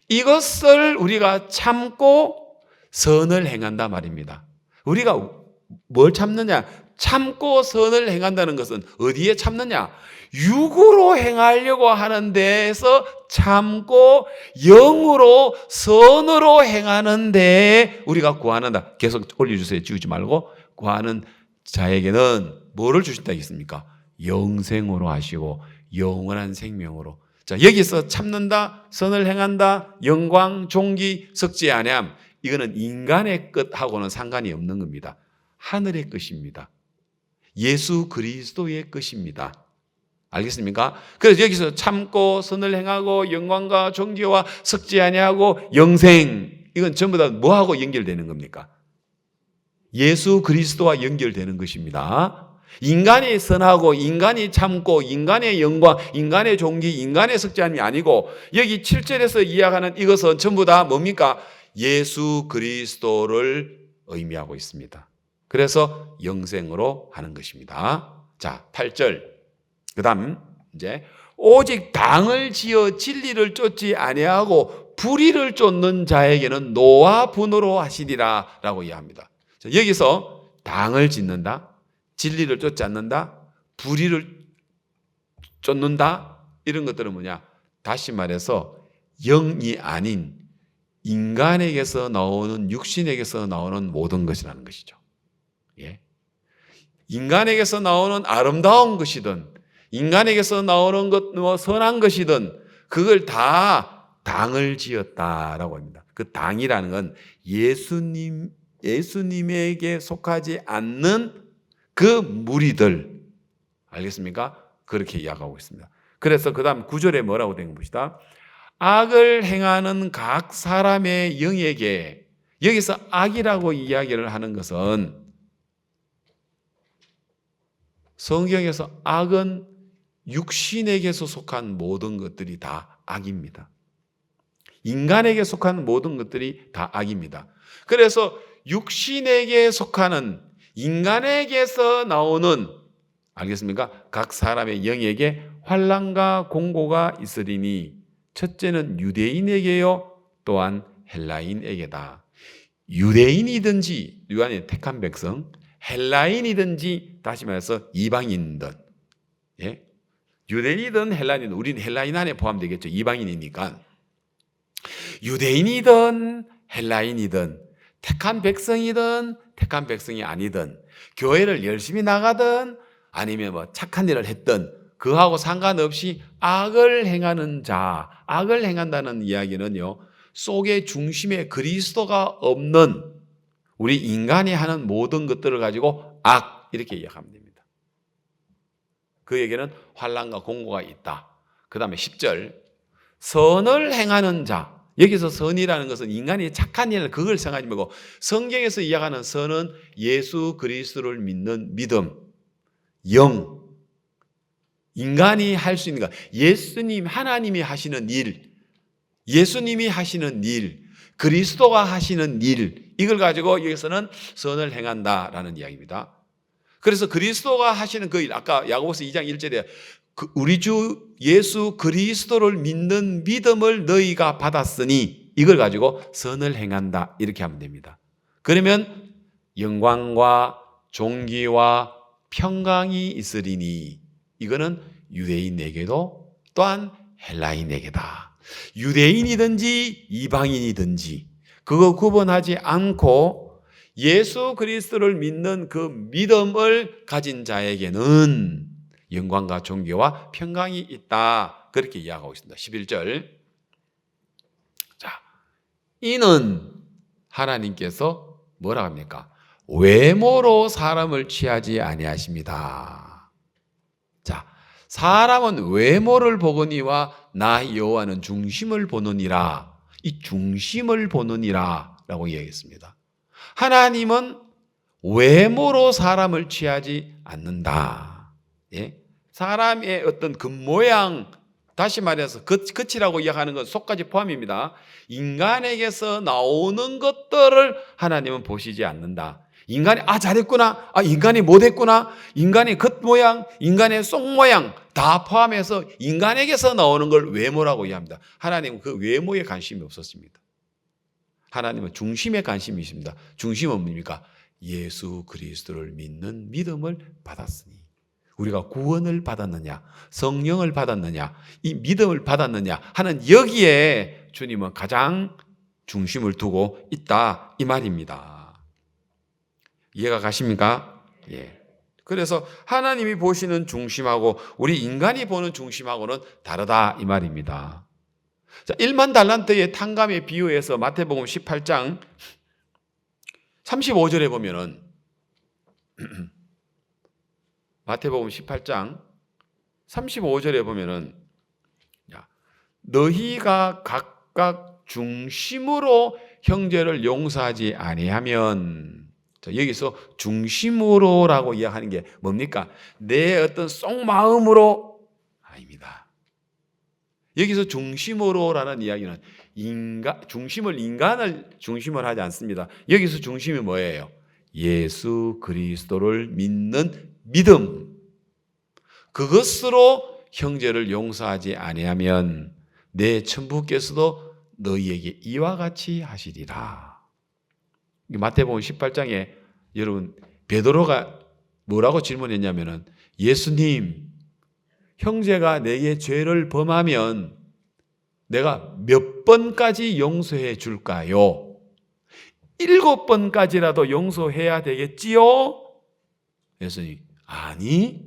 이것을 우리가 참고 선을 행한다 말입니다. 우리가 뭘 참느냐? 참고 선을 행한다는 것은 어디에 참느냐? 육으로 행하려고 하는 데에서 참고 영으로 선으로 행하는 데에 우리가 구하는다. 계속 올려주세요. 지우지 말고. 구하는 자에게는 뭐를 주신다 했습니까? 영생으로 하시고 영원한 생명으로. 자, 여기서 참는다, 선을 행한다, 영광, 존귀, 썩지 아니함, 이거는 인간의 끝하고는 상관이 없는 겁니다. 하늘의 것입니다. 예수 그리스도의 것입니다. 알겠습니까? 그래서 여기서 참고 선을 행하고 영광과 존귀와 썩지 아니하고 영생, 이건 전부 다 뭐하고 연결되는 겁니까? 예수 그리스도와 연결되는 것입니다. 인간이 선하고 인간이 참고 인간의 영광, 인간의 존귀, 인간의 썩지 아니함이 아니고, 여기 7절에서 이야기하는 이것은 전부 다 뭡니까? 예수 그리스도를 의미하고 있습니다. 그래서 영생으로 하는 것입니다. 자, 8절. 그 다음, 이제, 오직 당을 지어 진리를 쫓지 아니하고 불의를 쫓는 자에게는 노와 분노로 하시리라 라고 이야기합니다. 자, 여기서 당을 짓는다, 진리를 쫓지 않는다, 불의를 쫓는다, 이런 것들은 뭐냐? 다시 말해서 영이 아닌 인간에게서 나오는, 육신에게서 나오는 모든 것이라는 것이죠. 예. 인간에게서 나오는 아름다운 것이든 인간에게서 나오는 것, 뭐 선한 것이든 그걸 다 당을 지었다라고 합니다. 그 당이라는 건 예수님에게 속하지 않는 그 무리들, 알겠습니까? 그렇게 이야기하고 있습니다. 그래서 그 다음 9절에 뭐라고 된 것이다? 악을 행하는 각 사람의 영에게, 여기서 악이라고 이야기를 하는 것은, 성경에서 악은 육신에게서 속한 모든 것들이 다 악입니다. 인간에게 속한 모든 것들이 다 악입니다. 그래서 육신에게 속하는, 인간에게서 나오는, 알겠습니까? 각 사람의 영에게 환난과 공고가 있으리니, 첫째는 유대인에게요, 또한 헬라인에게다. 유대인이든지, 유한의 택한 백성, 헬라인이든지, 다시 말해서 이방인이든, 예? 유대인이든 헬라인이든, 우리는 헬라인 안에 포함되겠죠. 이방인이니까. 유대인이든 헬라인이든, 택한 백성이든 택한 백성이 아니든, 교회를 열심히 나가든 아니면 뭐 착한 일을 했든 그하고 상관없이 악을 행하는 자, 악을 행한다는 이야기는요, 속의 중심에 그리스도가 없는 우리 인간이 하는 모든 것들을 가지고 악, 이렇게 이야기하면 됩니다. 그에게는 환난과 공고가 있다. 그 다음에 10절, 선을 행하는 자. 여기서 선이라는 것은 인간이 착한 일, 그걸 생각하지 말고, 성경에서 이야기하는 선은 예수 그리스도를 믿는 믿음, 영, 인간이 할 수 있는 것, 예수님, 하나님이 하시는 일, 예수님이 하시는 일, 그리스도가 하시는 일, 이걸 가지고 여기서는 선을 행한다라는 이야기입니다. 그래서 그리스도가 하시는 그 일, 아까 야고보서 2장 1절에 우리 주 예수 그리스도를 믿는 믿음을 너희가 받았으니 이걸 가지고 선을 행한다, 이렇게 하면 됩니다. 그러면 영광과 존귀와 평강이 있으리니, 이거는 유대인에게도 또한 헬라인에게다. 유대인이든지 이방인이든지 그거 구분하지 않고 예수 그리스도를 믿는 그 믿음을 가진 자에게는 영광과 존귀와 평강이 있다, 그렇게 이야기하고 있습니다. 11절. 자, 이는 하나님께서 뭐라 합니까? 외모로 사람을 취하지 아니하십니다. 자, 사람은 외모를 보거니와 나 여호와는 중심을 보느니라. 이 중심을 보느니라 라고 이야기했습니다. 하나님은 외모로 사람을 취하지 않는다. 예? 사람의 어떤 겉모양, 다시 말해서 겉이라고 이야기하는 건 속까지 포함입니다. 인간에게서 나오는 것들을 하나님은 보시지 않는다. 인간이 잘했구나, 인간이 못했구나, 인간의 겉모양, 인간의 속모양 다 포함해서 인간에게서 나오는 걸 외모라고 이해합니다. 하나님은 그 외모에 관심이 없었습니다. 하나님은 중심에 관심이 있습니다. 중심은 뭡니까? 예수 그리스도를 믿는 믿음을 받았으니. 우리가 구원을 받았느냐, 성령을 받았느냐, 이 믿음을 받았느냐 하는 여기에 주님은 가장 중심을 두고 있다, 이 말입니다. 이해가 가십니까? 예. 그래서 하나님이 보시는 중심하고 우리 인간이 보는 중심하고는 다르다, 이 말입니다. 자, 1만 달란트의 탕감에 비유해서 마태복음 18장 35절에 보면은 마태복음 18장 35절에 보면은 너희가 각각 중심으로 형제를 용서하지 아니하면, 자, 여기서 중심으로라고 이야기하는 게 뭡니까? 내 어떤 속마음으로 아닙니다. 여기서 중심으로라는 이야기는 인간을 중심으로 하지 않습니다. 여기서 중심이 뭐예요? 예수 그리스도를 믿는 믿음. 그것으로 형제를 용서하지 아니하면 내 천부께서도 너희에게 이와 같이 하시리라. 마태복음 18장에 여러분 베드로가 뭐라고 질문했냐면은, 예수님, 형제가 내게 죄를 범하면 내가 몇 번까지 용서해 줄까요? 7번까지라도 용서해야 되겠지요? 예수님, 아니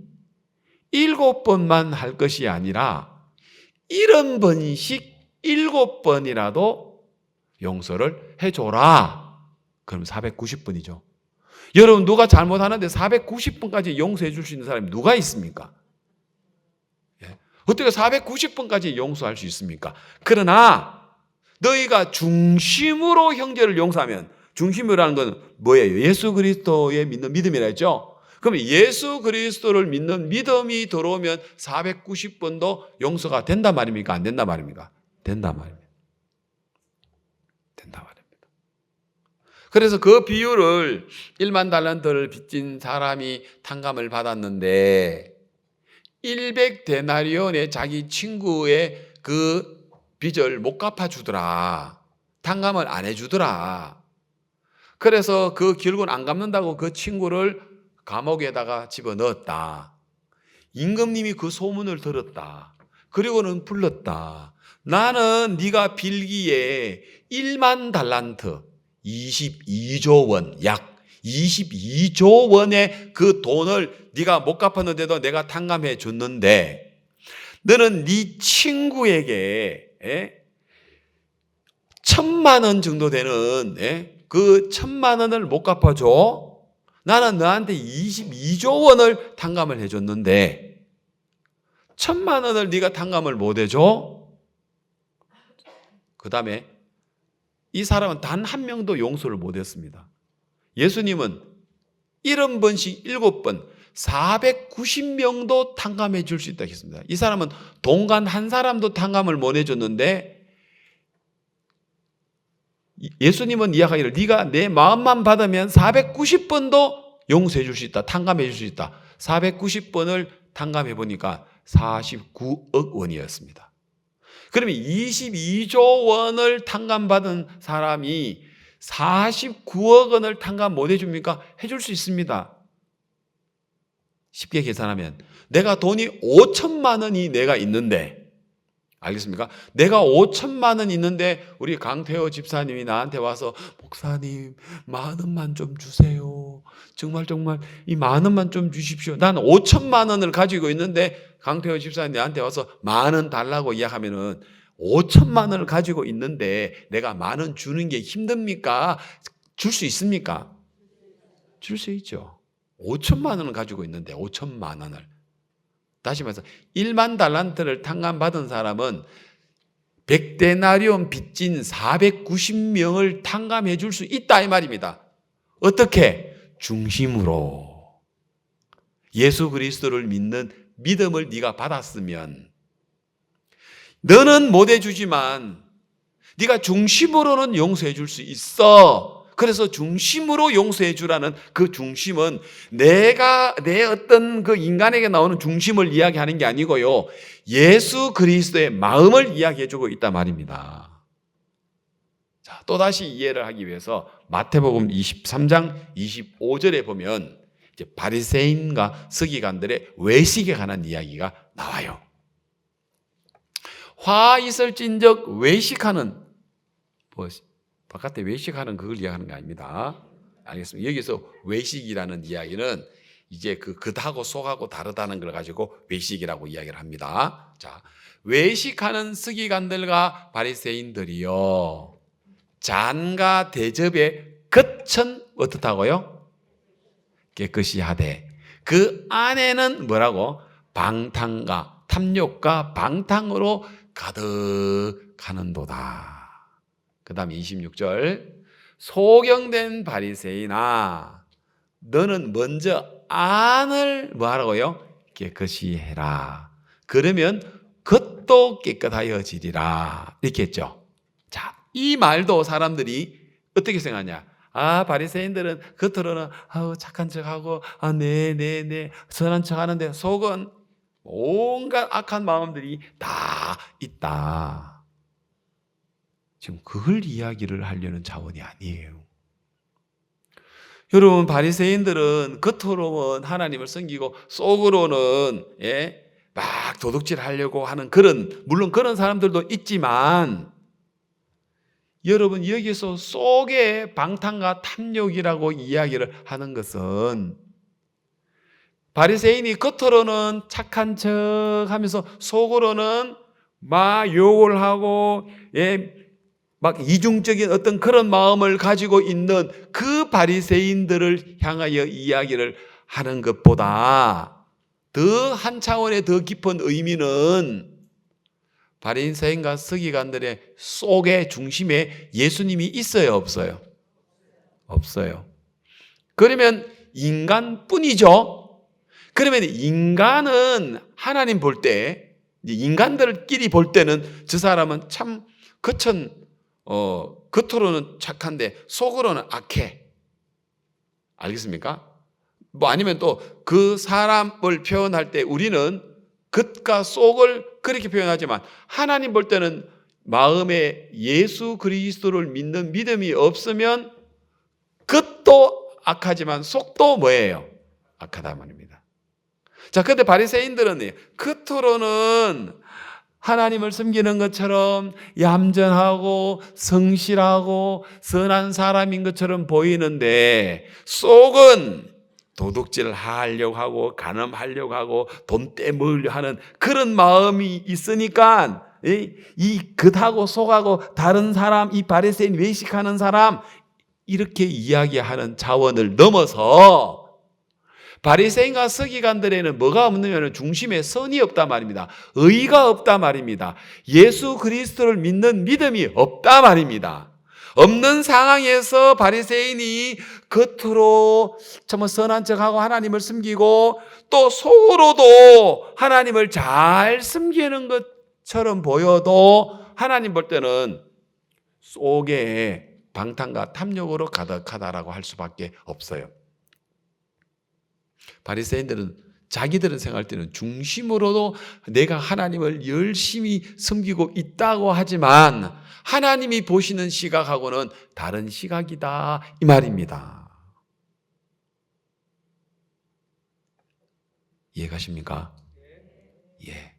7번만 할 것이 아니라 70번씩 7번이라도 용서를 해줘라. 그럼 490번이죠. 여러분, 누가 잘못하는데 490번까지 용서해 줄 수 있는 사람이 누가 있습니까? 예? 어떻게 490번까지 용서할 수 있습니까? 그러나 너희가 중심으로 형제를 용서하면, 중심이라는 건 뭐예요? 예수 그리스도의 믿는 믿음이라 했죠? 그럼 예수 그리스도를 믿는 믿음이 들어오면 490번도 용서가 된단 말입니까? 안 된단 말입니까? 된단 말입니다. 된단 말입니다. 그래서 그 비유를 1만 달란트를 빚진 사람이 탕감을 받았는데 100데나리온의 자기 친구의 그 빚을 못 갚아주더라. 탕감을 안 해주더라. 그래서 그 결국은 안 갚는다고 그 친구를 감옥에다가 집어넣었다. 임금님이 그 소문을 들었다. 그리고는 불렀다. 나는 네가 빌기에 1만 달란트 22조 원, 약 22조 원의 그 돈을 네가 못 갚았는데도 내가 탕감해 줬는데 너는 네 친구에게 1,000만 원 정도 되는 그 1,000만 원을 못 갚아줘. 나는 너한테 22조 원을 탕감을 해줬는데 1,000만 원을 네가 탕감을 못 해줘? 그 다음에 이 사람은 단 한 명도 용서를 못 했습니다. 예수님은 70번씩 7번 490명도 탕감해 줄 수 있다고 했습니다. 이 사람은 동간 한 사람도 탕감을 못 해줬는데 예수님은 이야기하기를 네가 내 마음만 받으면 490번도 용서해 줄 수 있다. 탕감해 줄 수 있다. 490번을 탕감해 보니까 49억 원이었습니다. 그러면 22조 원을 탕감받은 사람이 49억 원을 탕감 못 해줍니까? 해줄 수 있습니다. 쉽게 계산하면 내가 돈이 5천만 원이 내가 있는데, 알겠습니까? 내가 5천만 원 있는데 우리 강태호 집사님이 나한테 와서 목사님 10,000원만 좀 주세요. 정말 이 10,000원만 좀 주십시오. 난 5천만 원을 가지고 있는데 강태호 집사님 나한테 와서 10,000원 달라고 이야기하면은 5천만 원을 가지고 있는데 내가 10,000원 주는 게 힘듭니까? 줄 수 있습니까? 줄 수 있죠. 5천만 원을 가지고 있는데 5천만 원을. 다시 말해서 1만 달란트를 탕감받은 사람은 100데나리온 빚진 490명을 탕감해 줄 수 있다 이 말입니다. 어떻게? 중심으로. 예수 그리스도를 믿는 믿음을 네가 받았으면 너는 못 해주지만 네가 중심으로는 용서해 줄 수 있어. 그래서 중심으로 용서해 주라는 그 중심은 내가 내 어떤 그 인간에게 나오는 중심을 이야기하는 게 아니고요. 예수 그리스도의 마음을 이야기해 주고 있단 말입니다. 자, 또다시 이해를 하기 위해서 마태복음 23장 25절에 보면 이제 바리새인과 서기관들의 외식에 관한 이야기가 나와요. 화 있을진적 외식하는 바깥에 외식하는 그걸 이야기하는 게 아닙니다. 알겠습니다. 여기서 외식이라는 이야기는 이제 겉하고 속하고 다르다는 걸 가지고 외식이라고 이야기를 합니다. 자, 외식하는 서기관들과 바리새인들이요, 잔과 대접의 겉은 어떻다고요? 깨끗이 하되 그 안에는 뭐라고? 방탕과 탐욕과 방탕으로 가득하는도다. 그 다음 26절, 소경된 바리새인아 너는 먼저 안을 뭐하라고요? 깨끗이 해라. 그러면 겉도 깨끗하여지리라. 이렇게 했죠. 자, 이 말도 사람들이 어떻게 생각하냐? 바리새인들은 겉으로는 착한 척하고 네 선한 척하는데 속은 온갖 악한 마음들이 다 있다. 지금 그걸 이야기를 하려는 차원이 아니에요. 여러분, 바리새인들은 겉으로는 하나님을 섬기고 속으로는 막 도둑질하려고 하는 물론 그런 사람들도 있지만, 여러분 여기서 속에 방탕과 탐욕이라고 이야기를 하는 것은 바리새인이 겉으로는 착한 척하면서 속으로는 막 욕을 하고 막 이중적인 어떤 그런 마음을 가지고 있는 그 바리새인들을 향하여 이야기를 하는 것보다 더 한 차원의 더 깊은 의미는 바리새인과 서기관들의 속의 중심에 예수님이 있어요, 없어요? 없어요. 그러면 인간뿐이죠. 그러면 인간은 하나님 볼 때, 인간들끼리 볼 때는 저 사람은 참 겉으로는 착한데 속으로는 악해. 알겠습니까? 아니면 또 그 사람을 표현할 때 우리는 겉과 속을 그렇게 표현하지만 하나님 볼 때는 마음에 예수 그리스도를 믿는 믿음이 없으면 겉도 악하지만 속도 뭐예요? 악하다 말입니다. 자, 근데 바리새인들은 겉으로는 하나님을 섬기는 것처럼 얌전하고 성실하고 선한 사람인 것처럼 보이는데 속은 도둑질을 하려고 하고 간음하려고 하고 돈 떼먹으려 하는 그런 마음이 있으니까 이 겉하고 속하고 다른 사람, 이 바리새인 외식하는 사람 이렇게 이야기하는 차원을 넘어서 바리새인과 서기관들에는 뭐가 없느냐면 중심에 선이 없단 말입니다. 의가 없단 말입니다. 예수 그리스도를 믿는 믿음이 없단 말입니다. 없는 상황에서 바리새인이 겉으로 참 선한 척하고 하나님을 섬기고 또 속으로도 하나님을 잘 섬기는 것처럼 보여도 하나님 볼 때는 속에 방탕과 탐욕으로 가득하다라고 할 수밖에 없어요. 바리새인들은 자기들은 생각할 때는 중심으로도 내가 하나님을 열심히 섬기고 있다고 하지만 하나님이 보시는 시각하고는 다른 시각이다 이 말입니다. 이해가십니까? 예.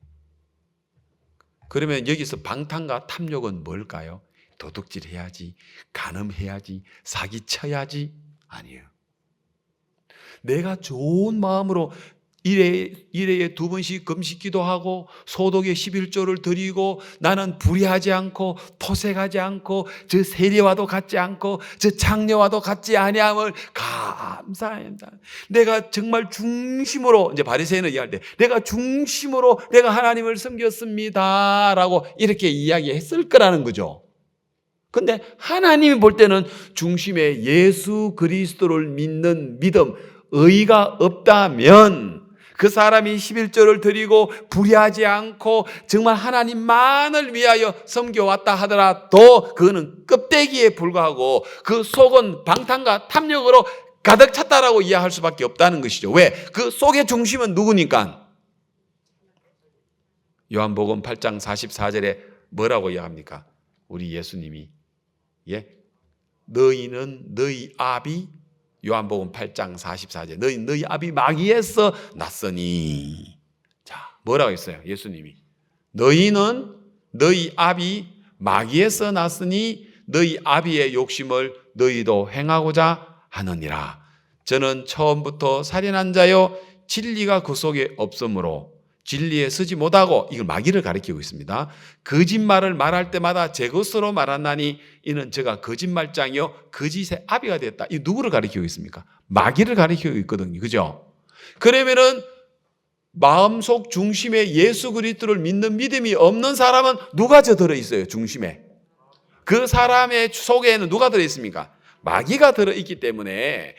그러면 여기서 방탕과 탐욕은 뭘까요? 도둑질 해야지, 간음해야지, 사기쳐야지? 아니에요. 내가 좋은 마음으로 일회에 2번씩 금식 기도하고 소독에 11조를 드리고 나는 불의하지 않고 토색하지 않고 저 세례와도 같지 않고 저 장례와도 같지 아니함을 감사합니다. 내가 정말 중심으로, 이제 바리새인은 이야기할 때 내가 중심으로 내가 하나님을 섬겼습니다라고 이렇게 이야기했을 거라는 거죠. 근데 하나님이 볼 때는 중심에 예수 그리스도를 믿는 믿음, 의가 없다면 그 사람이 11조를 드리고 불의하지 않고 정말 하나님만을 위하여 섬겨왔다 하더라도 그거는 껍데기에 불과하고 그 속은 방탕과 탐욕으로 가득 찼다라고 이해할 수밖에 없다는 것이죠. 왜? 그 속의 중심은 누구니까? 요한복음 8장 44절에 뭐라고 이야기합니까? 우리 예수님이 너희는 너희 아비, 요한복음 8장 44절 너희 아비 마귀에서 났으니. 자, 뭐라고 했어요? 예수님이 너희는 너희 아비 마귀에서 났으니 너희 아비의 욕심을 너희도 행하고자 하느니라. 저는 처음부터 살인한 자요 진리가 그 속에 없으므로 진리에 서지 못하고, 이걸 마귀를 가리키고 있습니다. 거짓말을 말할 때마다 제 것으로 말하나니 이는 제가 거짓말장이요 거짓의 아비가 됐다. 이 누구를 가리키고 있습니까? 마귀를 가리키고 있거든요. 그죠? 그러면은 마음속 중심에 예수 그리스도를 믿는 믿음이 없는 사람은 누가 들어 있어요? 중심에. 그 사람의 속에는 누가 들어 있습니까? 마귀가 들어 있기 때문에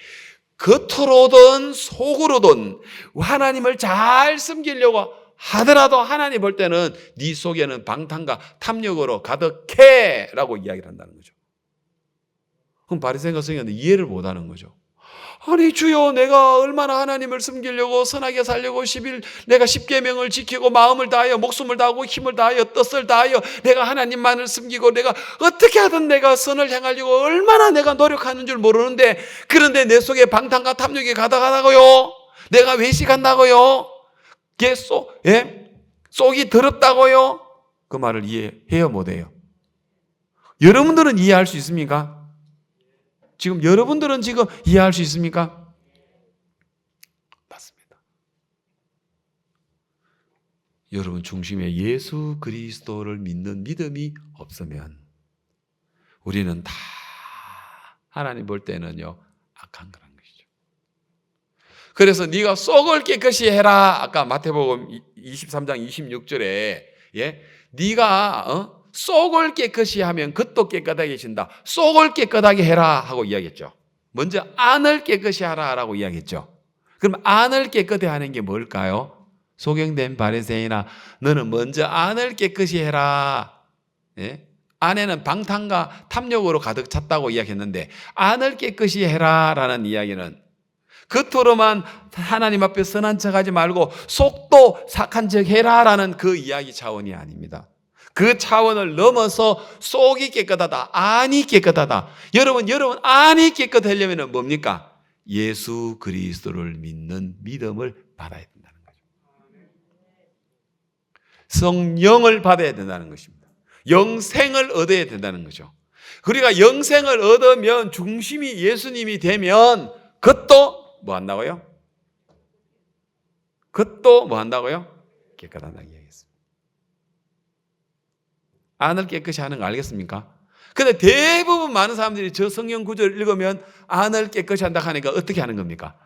겉으로든 속으로든 하나님을 잘 섬기려고 하더라도 하나님 볼 때는 네 속에는 방탕과 탐욕으로 가득해 라고 이야기를 한다는 거죠. 그럼 바리새인과 서기관은 이해를 못하는 거죠. 아니 주여, 내가 얼마나 하나님을 섬기려고 선하게 살려고 내가 10계명을 지키고 마음을 다하여 목숨을 다하고 힘을 다하여 뜻을 다하여 내가 하나님만을 섬기고 내가 어떻게 하든 내가 선을 향하려고 얼마나 내가 노력하는 줄 모르는데, 그런데 내 속에 방탕과 탐욕이 가득하다고요? 내가 외식한다고요? 속이 더럽다고요? 그 말을 이해해요 못해요? 여러분들은 이해할 수 있습니까? 지금 여러분들은 지금 이해할 수 있습니까? 맞습니다. 여러분 중심에 예수 그리스도를 믿는 믿음이 없으면 우리는 다 하나님 볼 때는요 악한 거란 것이죠. 그래서 네가 속을 깨끗이 해라. 아까 마태복음 23장 26절에 네가 속을 깨끗이 하면 겉도 깨끗하게 진다. 속을 깨끗하게 해라 하고 이야기했죠. 먼저 안을 깨끗이 하라라고 이야기했죠. 그럼 안을 깨끗히 하는 게 뭘까요? 소경된 바리새인아, 너는 먼저 안을 깨끗이 해라. 안에는 방탕과 탐욕으로 가득 찼다고 이야기했는데 안을 깨끗이 해라라는 이야기는 겉으로만 하나님 앞에 선한 척하지 말고 속도 착한 척 해라라는 그 이야기 차원이 아닙니다. 그 차원을 넘어서 속이 깨끗하다, 안이 깨끗하다. 여러분 안이 깨끗하려면 뭡니까? 예수 그리스도를 믿는 믿음을 받아야 된다는 거죠. 성령을 받아야 된다는 것입니다. 영생을 얻어야 된다는 거죠. 우리가 영생을 얻으면 중심이 예수님이 되면 그것도 뭐 한다고요? 그것도 뭐 한다고요? 깨끗하다고 이야기했습니다. 안을 깨끗이 하는 거 알겠습니까? 근데 대부분 많은 사람들이 저 성경 구절을 읽으면 안을 깨끗이 한다 하니까 어떻게 하는 겁니까?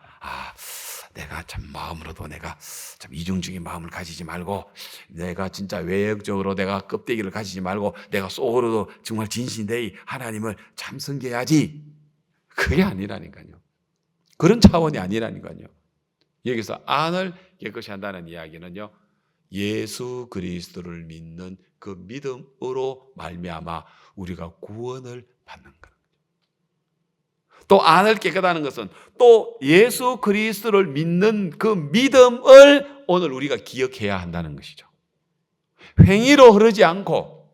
내가 참 마음으로도 내가 참 이중적인 마음을 가지지 말고, 내가 진짜 외역적으로 내가 껍데기를 가지지 말고 내가 속으로도 정말 진심되이 하나님을 참 섬겨야지. 그게 아니라니까요. 그런 차원이 아니라니까요. 여기서 안을 깨끗이 한다는 이야기는요, 예수 그리스도를 믿는 그 믿음으로 말미암아 우리가 구원을 받는 거예요. 또 안을 깨끗하는 것은 또 예수 그리스도를 믿는 그 믿음을 오늘 우리가 기억해야 한다는 것이죠. 행위로 흐르지 않고,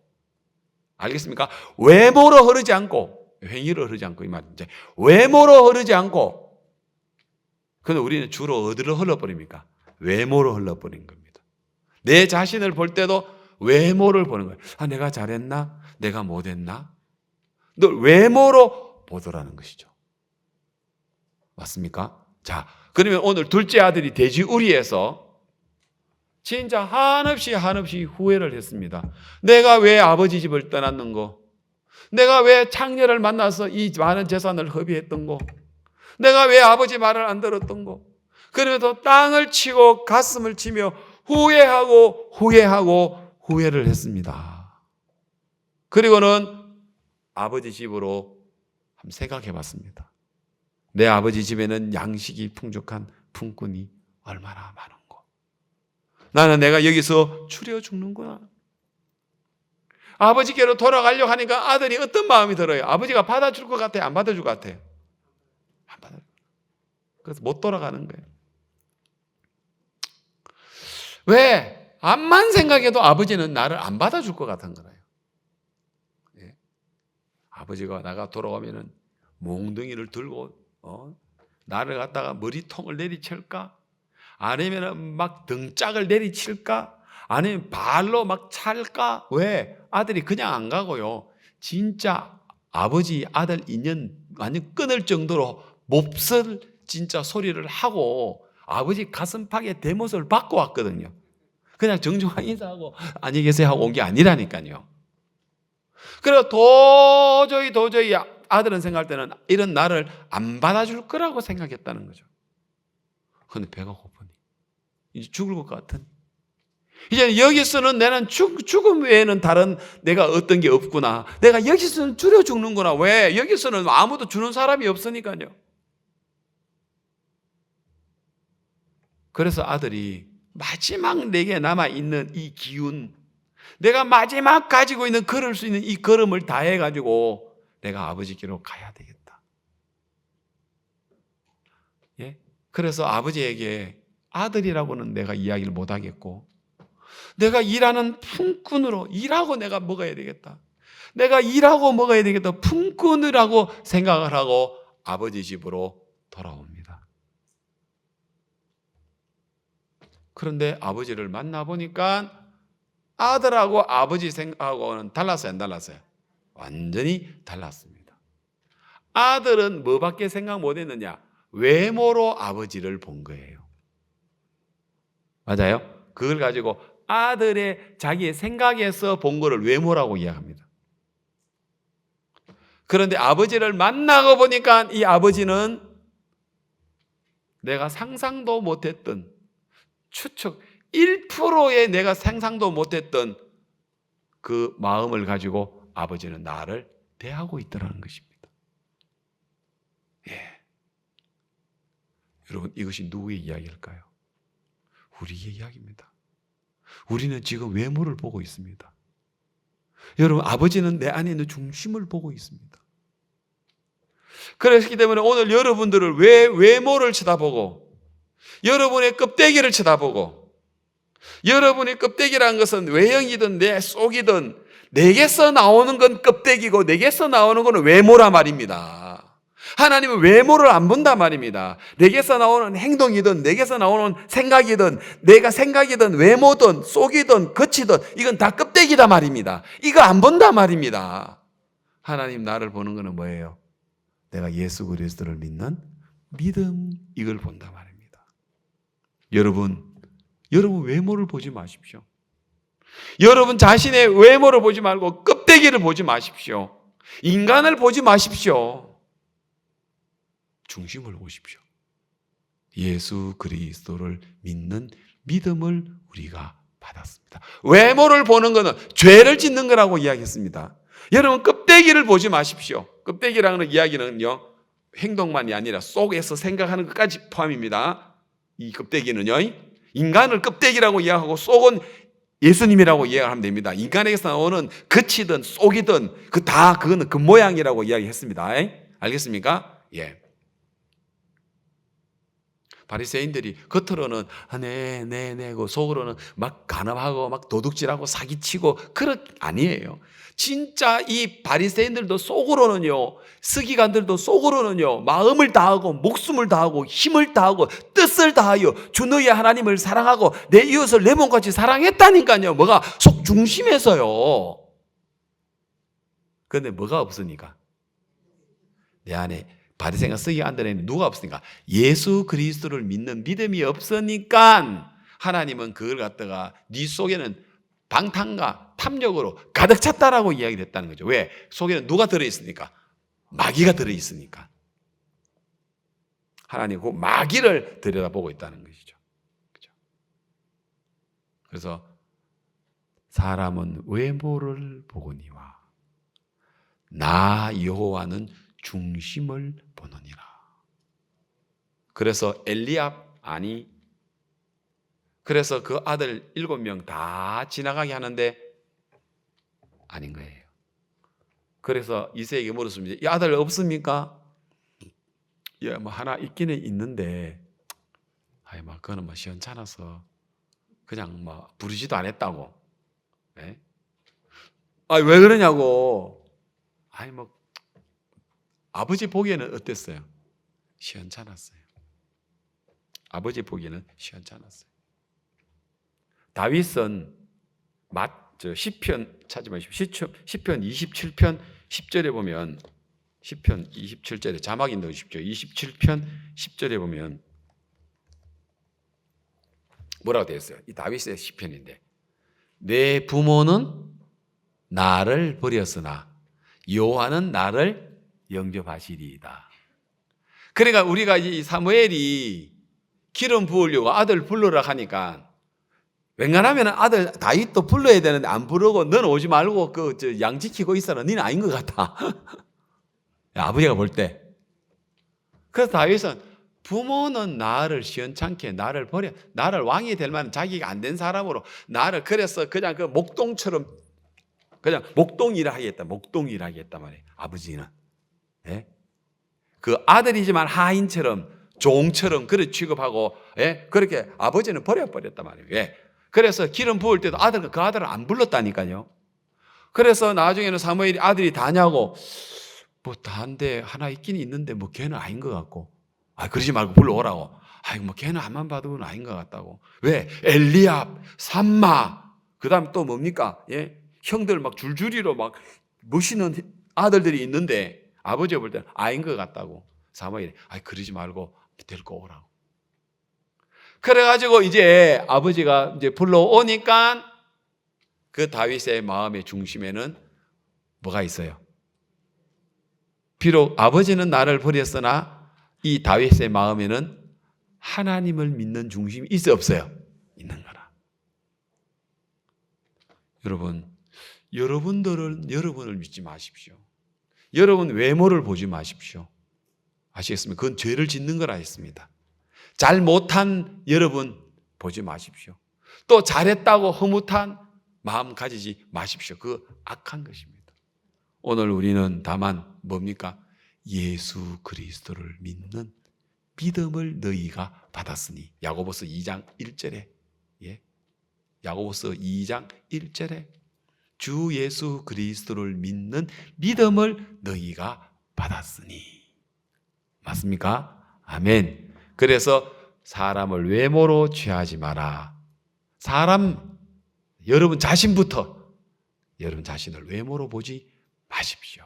알겠습니까? 외모로 흐르지 않고, 행위로 흐르지 않고 이 말인지, 외모로 흐르지 않고. 그런데 우리는 주로 어디로 흘러버립니까? 외모로 흘러버린 겁니다. 내 자신을 볼 때도 외모를 보는 거예요. 아, 내가 잘했나? 내가 못했나? 늘 외모로 보더라는 것이죠. 맞습니까? 자, 그러면 오늘 둘째 아들이 돼지우리에서 진짜 한없이 후회를 했습니다. 내가 왜 아버지 집을 떠났는고? 내가 왜 창녀를 만나서 이 많은 재산을 허비했던고? 내가 왜 아버지 말을 안 들었던고? 그러면서 땅을 치고 가슴을 치며 후회를 했습니다. 그리고는 아버지 집으로 한번 생각해 봤습니다. 내 아버지 집에는 양식이 풍족한 품꾼이 얼마나 많은고. 나는 내가 여기서 추려 죽는구나. 아버지께로 돌아가려고 하니까 아들이 어떤 마음이 들어요? 아버지가 받아줄 것 같아요? 안 받아줄 것 같아요? 안 받아줄 것 같아요. 그래서 못 돌아가는 거예요. 왜? 암만 생각해도 아버지는 나를 안 받아줄 것 같은 거예요. 예? 아버지가 나가 돌아오면은 몽둥이를 들고 나를 갖다가 머리통을 내리칠까? 아니면 막 등짝을 내리칠까? 아니면 발로 막 찰까? 왜? 아들이 그냥 안 가고요. 진짜 아버지 아들 인연 완전 끊을 정도로 몹쓸 진짜 소리를 하고 아버지 가슴팍에 대못을 받고 왔거든요. 그냥 정중한 인사하고 안녕히 계세요 하고 온 게 아니라니까요. 그래서 도저히 아들은 생각할 때는 이런 나를 안 받아줄 거라고 생각했다는 거죠. 그런데 배가 고프니 이제 죽을 것 같은, 이제 여기서는 나는 죽음 외에는 다른 내가 어떤 게 없구나. 내가 여기서는 줄여 죽는구나. 왜? 여기서는 아무도 주는 사람이 없으니까요. 그래서 아들이 마지막 내게 남아있는 이 기운, 내가 마지막 가지고 있는 걸을 수 있는 이 걸음을 다해가지고 내가 아버지께로 가야 되겠다. 예? 그래서 아버지에게 아들이라고는 내가 이야기를 못하겠고, 내가 일하는 품꾼으로 일하고 내가 먹어야 되겠다. 내가 일하고 먹어야 되겠다. 품꾼이라고 생각을 하고 아버지 집으로 돌아옵니다. 그런데 아버지를 만나보니까 아들하고 아버지 생각하고는 달랐어요, 안 달랐어요? 완전히 달랐습니다. 아들은 뭐밖에 생각 못했느냐? 외모로 아버지를 본 거예요. 맞아요? 그걸 가지고 아들의 자기의 생각에서 본 거를 외모라고 이야기합니다. 그런데 아버지를 만나고 보니까 이 아버지는 내가 상상도 못했던 추측 1%의 내가 상상도 못했던 그 마음을 가지고 아버지는 나를 대하고 있더라는 것입니다. 예. 여러분, 이것이 누구의 이야기일까요? 우리의 이야기입니다. 우리는 지금 외모를 보고 있습니다. 여러분, 아버지는 내 안에 있는 중심을 보고 있습니다. 그렇기 때문에 오늘 여러분들을 왜 외모를 쳐다보고, 여러분의 껍데기를 쳐다보고, 여러분의 껍데기라는 것은 외형이든 내 속이든 내게서 나오는 건 껍데기고 내게서 나오는 건 외모란 말입니다. 하나님은 외모를 안 본단 말입니다. 내게서 나오는 행동이든 내게서 나오는 생각이든 내가 생각이든 외모든 속이든 겉이든 이건 다 껍데기다 말입니다. 이거 안 본단 말입니다. 하나님 나를 보는 것은 뭐예요? 내가 예수 그리스도를 믿는 믿음, 이걸 본단 말입니다. 여러분 외모를 보지 마십시오. 여러분 자신의 외모를 보지 말고 껍데기를 보지 마십시오. 인간을 보지 마십시오. 중심을 보십시오. 예수 그리스도를 믿는 믿음을 우리가 받았습니다. 외모를 보는 것은 죄를 짓는 거라고 이야기했습니다. 여러분 껍데기를 보지 마십시오. 껍데기라는 이야기는요, 행동만이 아니라 속에서 생각하는 것까지 포함입니다. 이 껍데기는요, 인간을 껍데기라고 이야기하고 속은 예수님이라고 이야기하면 됩니다. 인간에게서 나오는 겉이든 속이든 그거는 그 모양이라고 이야기했습니다. 알겠습니까? 예. 바리새인들이 겉으로는 네, 그 속으로는 막 간음하고 막 도둑질하고 사기치고 그런 아니에요. 진짜 이 바리새인들도 속으로는요, 서기관들도 속으로는요, 마음을 다하고 목숨을 다하고 힘을 다하고 뜻을 다하여 주 너의 하나님을 사랑하고 내 이웃을 내 몸같이 사랑했다니까요. 뭐가 속 중심에서요. 그런데 뭐가 없으니까 내 안에 바리새인과 서기관들에는 누가 없으니까 예수 그리스도를 믿는 믿음이 없으니까 하나님은 그걸 갖다가 네 속에는 방탕과 탐욕으로 가득 찼다라고 이야기를 했다는 거죠. 왜? 속에는 누가 들어있으니까? 마귀가 들어있으니까. 하나님 그 마귀를 들여다보고 있다는 것이죠. 그죠? 그래서 사람은 외모를 보거니와 나 여호와는 중심을 보느니라. 그래서 엘리압 아니, 그래서 그 아들 7명 다 지나가게 하는데 아닌 거예요. 그래서 이새에게 물었습니다. 이 아들 없습니까? 예, 뭐 하나 있기는 있는데, 뭐 그거는 뭐 시원찮아서 그냥 뭐 부르지도 않았다고. 네? 왜 그러냐고. 뭐 아버지 보기에는 어땠어요? 시원찮았어요. 아버지 보기에는 시원찮았어요. 다윗은 시편 찾지 마십시오. 시편 27편 10절에 보면, 시편 27절에 자막이 넣으십시오. 27편 10절에 보면 뭐라고 되어 있어요? 이 다윗의 시편인데, 내 부모는 나를 버렸으나 여호와는 나를 영접하시리이다. 그러니까 우리가 이 사무엘이 기름 부으려고 아들 불러라 하니까 웬간하면 아들 다윗도 불러야 되는데 안 부르고 너는 오지 말고 양 지키고 있어라. 너는 아닌 것 같아. 아버지가 볼 때. 그래서 다윗은 부모는 나를 시원찮게 나를 버려, 나를 왕이 될 만한 자기가 안 된 사람으로 나를, 그래서 그냥 그 목동처럼 그냥 목동이라 하겠다. 목동이라 하겠다 말이에요. 아버지는. 예? 그 아들이지만 하인처럼 종처럼 그렇게 취급하고, 예? 그렇게 아버지는 버렸단 말이에요. 예? 그래서 기름 부을 때도 그 아들을 안 불렀다니까요. 그래서 나중에는 사무엘이 아들이 다냐고, 뭐 다한데 하나 있긴 있는데 뭐 걔는 아닌 것 같고, 그러지 말고 불러오라고. 뭐 걔는 앞만 봐도 아닌 것 같다고. 왜? 엘리압, 삼마, 그 다음 또 뭡니까? 예? 형들 막 줄줄이로 막 멋있는 아들들이 있는데 아버지가 볼 때는 아닌 것 같다고. 사무엘이 그러지 말고 데리고 오라고. 그래가지고 이제 아버지가 이제 불러오니까 그 다윗의 마음의 중심에는 뭐가 있어요? 비록 아버지는 나를 버렸으나 이 다윗의 마음에는 하나님을 믿는 중심이 있어요, 없어요? 있는 거라. 여러분, 여러분들은 여러분을 믿지 마십시오. 여러분 외모를 보지 마십시오. 아시겠습니까? 그건 죄를 짓는 거라 했습니다. 잘 못한 여러분 보지 마십시오. 또 잘했다고 흐뭇한 마음 가지지 마십시오. 그거 악한 것입니다. 오늘 우리는 다만 뭡니까? 예수 그리스도를 믿는 믿음을 너희가 받았으니. 야고보서 2장 1절에, 예? 야고보서 2장 1절에 주 예수 그리스도를 믿는 믿음을 너희가 받았으니. 맞습니까? 아멘. 그래서 사람을 외모로 취하지 마라. 여러분 자신부터 여러분 자신을 외모로 보지 마십시오.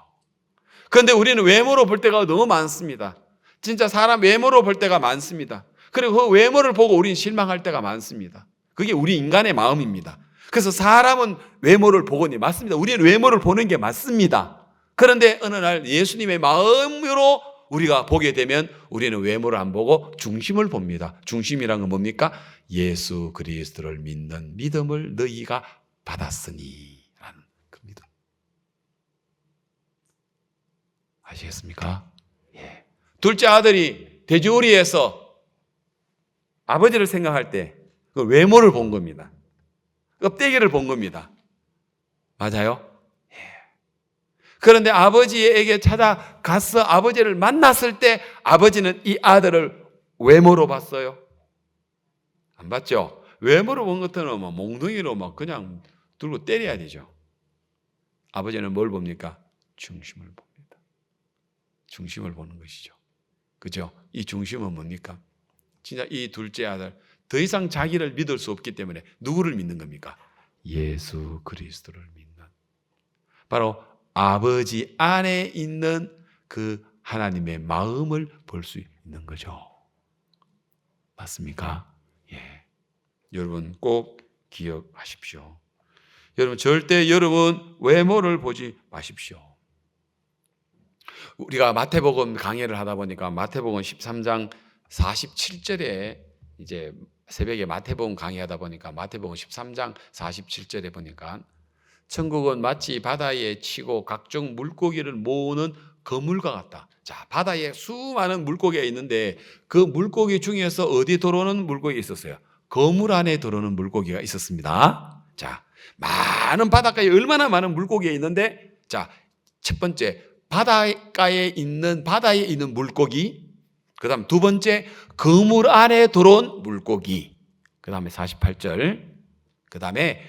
그런데 우리는 외모로 볼 때가 너무 많습니다. 진짜 사람 외모로 볼 때가 많습니다. 그리고 그 외모를 보고 우리는 실망할 때가 많습니다. 그게 우리 인간의 마음입니다. 그래서 사람은 외모를 보거니, 맞습니다. 우리는 외모를 보는 게 맞습니다. 그런데 어느 날 예수님의 마음으로 우리가 보게 되면 우리는 외모를 안 보고 중심을 봅니다. 중심이란 건 뭡니까? 예수 그리스도를 믿는 믿음을 너희가 받았으니 라는 겁니다. 아시겠습니까? 예. 둘째 아들이 돼지우리에서 아버지를 생각할 때 그 외모를 본 겁니다. 껍데기를 본 겁니다. 맞아요? 예. 그런데 아버지에게 찾아가서 아버지를 만났을 때 아버지는 이 아들을 외모로 봤어요? 안 봤죠? 외모로 본 것들은 막 몽둥이로 막 그냥 들고 때려야 되죠. 아버지는 뭘 봅니까? 중심을 봅니다. 중심을 보는 것이죠. 그죠? 이 중심은 뭡니까? 진짜 이 둘째 아들 더 이상 자기를 믿을 수 없기 때문에 누구를 믿는 겁니까? 예수 그리스도를 믿는, 바로 아버지 안에 있는 그 하나님의 마음을 볼 수 있는 거죠. 맞습니까? 예. 여러분 꼭 기억하십시오. 여러분 절대 여러분 외모를 보지 마십시오. 우리가 마태복음 강해를 하다 보니까 마태복음 13장 47절에 이제 새벽에 마태복음 강의하다 보니까 마태복음 13장 47절에 보니까 천국은 마치 바다에 치고 각종 물고기를 모으는 그물과 같다. 자, 바다에 수많은 물고기가 있는데 그 물고기 중에서 어디 들어오는 물고기가 있었어요? 그물 안에 들어오는 물고기가 있었습니다. 자, 많은 바닷가에 얼마나 많은 물고기가 있는데, 자, 첫 번째 바다에 있는 물고기, 그 다음 두 번째 그물 안에 들어온 물고기, 그 다음에 48절, 그 다음에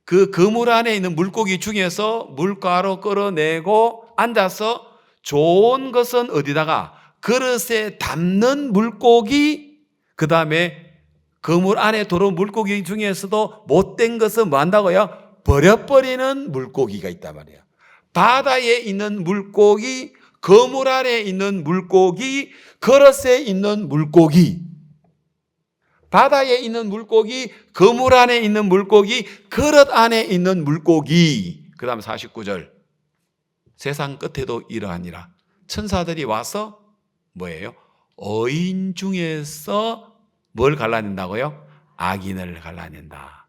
그 그물 안에 있는 물고기 중에서 물가로 끌어내고 앉아서 좋은 것은 어디다가 그릇에 담는 물고기, 그 다음에 그물 안에 들어온 물고기 중에서도 못된 것은 뭐 한다고요? 버려버리는 물고기가 있단 말이에요. 바다에 있는 물고기, 그물 안에 있는 물고기, 그릇에 있는 물고기, 바다에 있는 물고기, 그물 안에 있는 물고기, 그릇 안에 있는 물고기. 그 다음 49절. 세상 끝에도 이러하니라. 천사들이 와서 뭐예요? 어인 중에서 뭘 갈라낸다고요? 악인을 갈라낸다.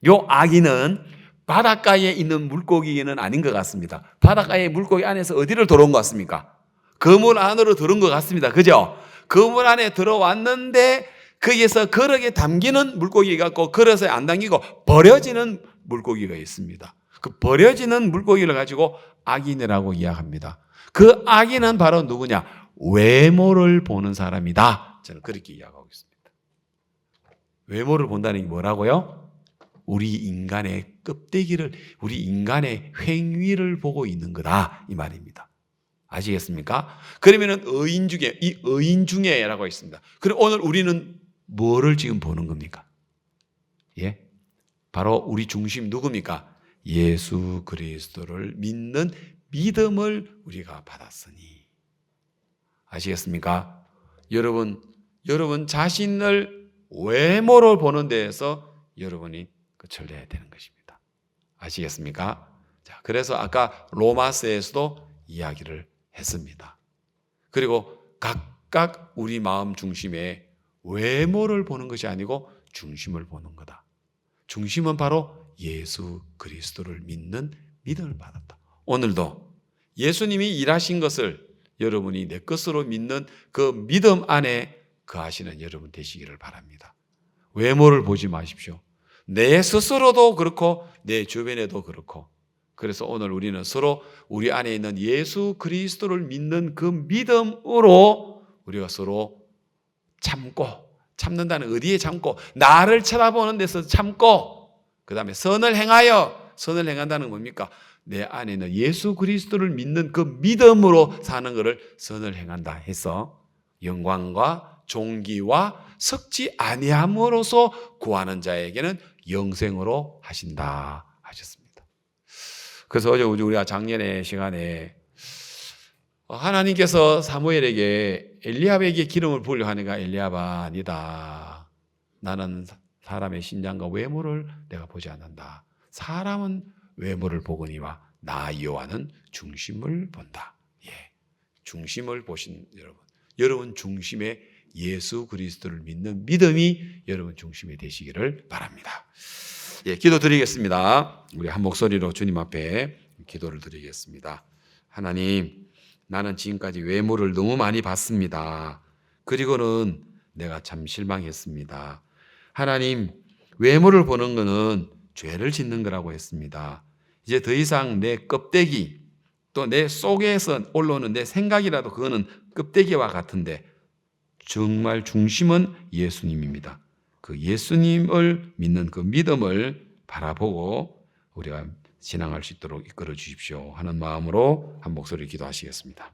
요 악인은 바닷가에 있는 물고기는 아닌 것 같습니다. 바닷가의 물고기 안에서 어디를 들어온 것 같습니까? 그물 안으로 들어온 것 같습니다. 그죠? 그물 안에 들어왔는데 거기에서 그릇에 담기는 물고기가 있고 그릇에 안 담기고 버려지는 물고기가 있습니다. 그 버려지는 물고기를 가지고 악인이라고 이야기합니다. 그 악인은 바로 누구냐? 외모를 보는 사람이다. 저는 그렇게 이야기하고 있습니다. 외모를 본다는 게 뭐라고요? 우리 인간의 껍데기를, 우리 인간의 행위를 보고 있는 거다, 이 말입니다. 아시겠습니까? 그러면은 의인 중에, 이 의인 중에라고 있습니다. 그럼 오늘 우리는 뭐를 지금 보는 겁니까? 예? 바로 우리 중심 누굽니까? 예수 그리스도를 믿는 믿음을 우리가 받았으니. 아시겠습니까? 여러분 자신을 외모로 보는 데에서 여러분이 끝을 내야 되는 것입니다. 아시겠습니까? 자, 그래서 아까 로마서에서도 이야기를 했습니다. 그리고 각각 우리 마음 중심에 외모를 보는 것이 아니고 중심을 보는 거다. 중심은 바로 예수 그리스도를 믿는 믿음을 받았다. 오늘도 예수님이 일하신 것을 여러분이 내 것으로 믿는 그 믿음 안에 거하시는 여러분 되시기를 바랍니다. 외모를 보지 마십시오. 내 스스로도 그렇고 내 주변에도 그렇고. 그래서 오늘 우리는 서로 우리 안에 있는 예수 그리스도를 믿는 그 믿음으로 우리가 서로 참는다는 어디에 참고? 나를 쳐다보는 데서 참고, 그 다음에 선을 행한다는 뭡니까? 내 안에 있는 예수 그리스도를 믿는 그 믿음으로 사는 것을 선을 행한다 해서 영광과 존귀와 섞지 아니함으로써 구하는 자에게는 영생으로 하신다 하셨습니다. 그래서 어제 우리가 작년의 시간에 하나님께서 사무엘에게 엘리압에게 기름을 부으려 하니까 엘리압아 아니다. 나는 사람의 신장과 외모를 내가 보지 않는다. 사람은 외모를 보거니와 나 여호와는 중심을 본다. 예, 중심을 보신 여러분 중심에 예수 그리스도를 믿는 믿음이 여러분 중심이 되시기를 바랍니다. 예, 기도드리겠습니다. 우리 한 목소리로 주님 앞에 기도를 드리겠습니다. 하나님, 나는 지금까지 외모를 너무 많이 봤습니다. 그리고는 내가 참 실망했습니다. 하나님, 외모를 보는 것은 죄를 짓는 거라고 했습니다. 이제 더 이상 내 껍데기, 또 내 속에서 올라오는 내 생각이라도 그거는 껍데기와 같은데 정말 중심은 예수님입니다. 그 예수님을 믿는 그 믿음을 바라보고 우리가 신앙할 수 있도록 이끌어 주십시오 하는 마음으로 한 목소리 기도하시겠습니다.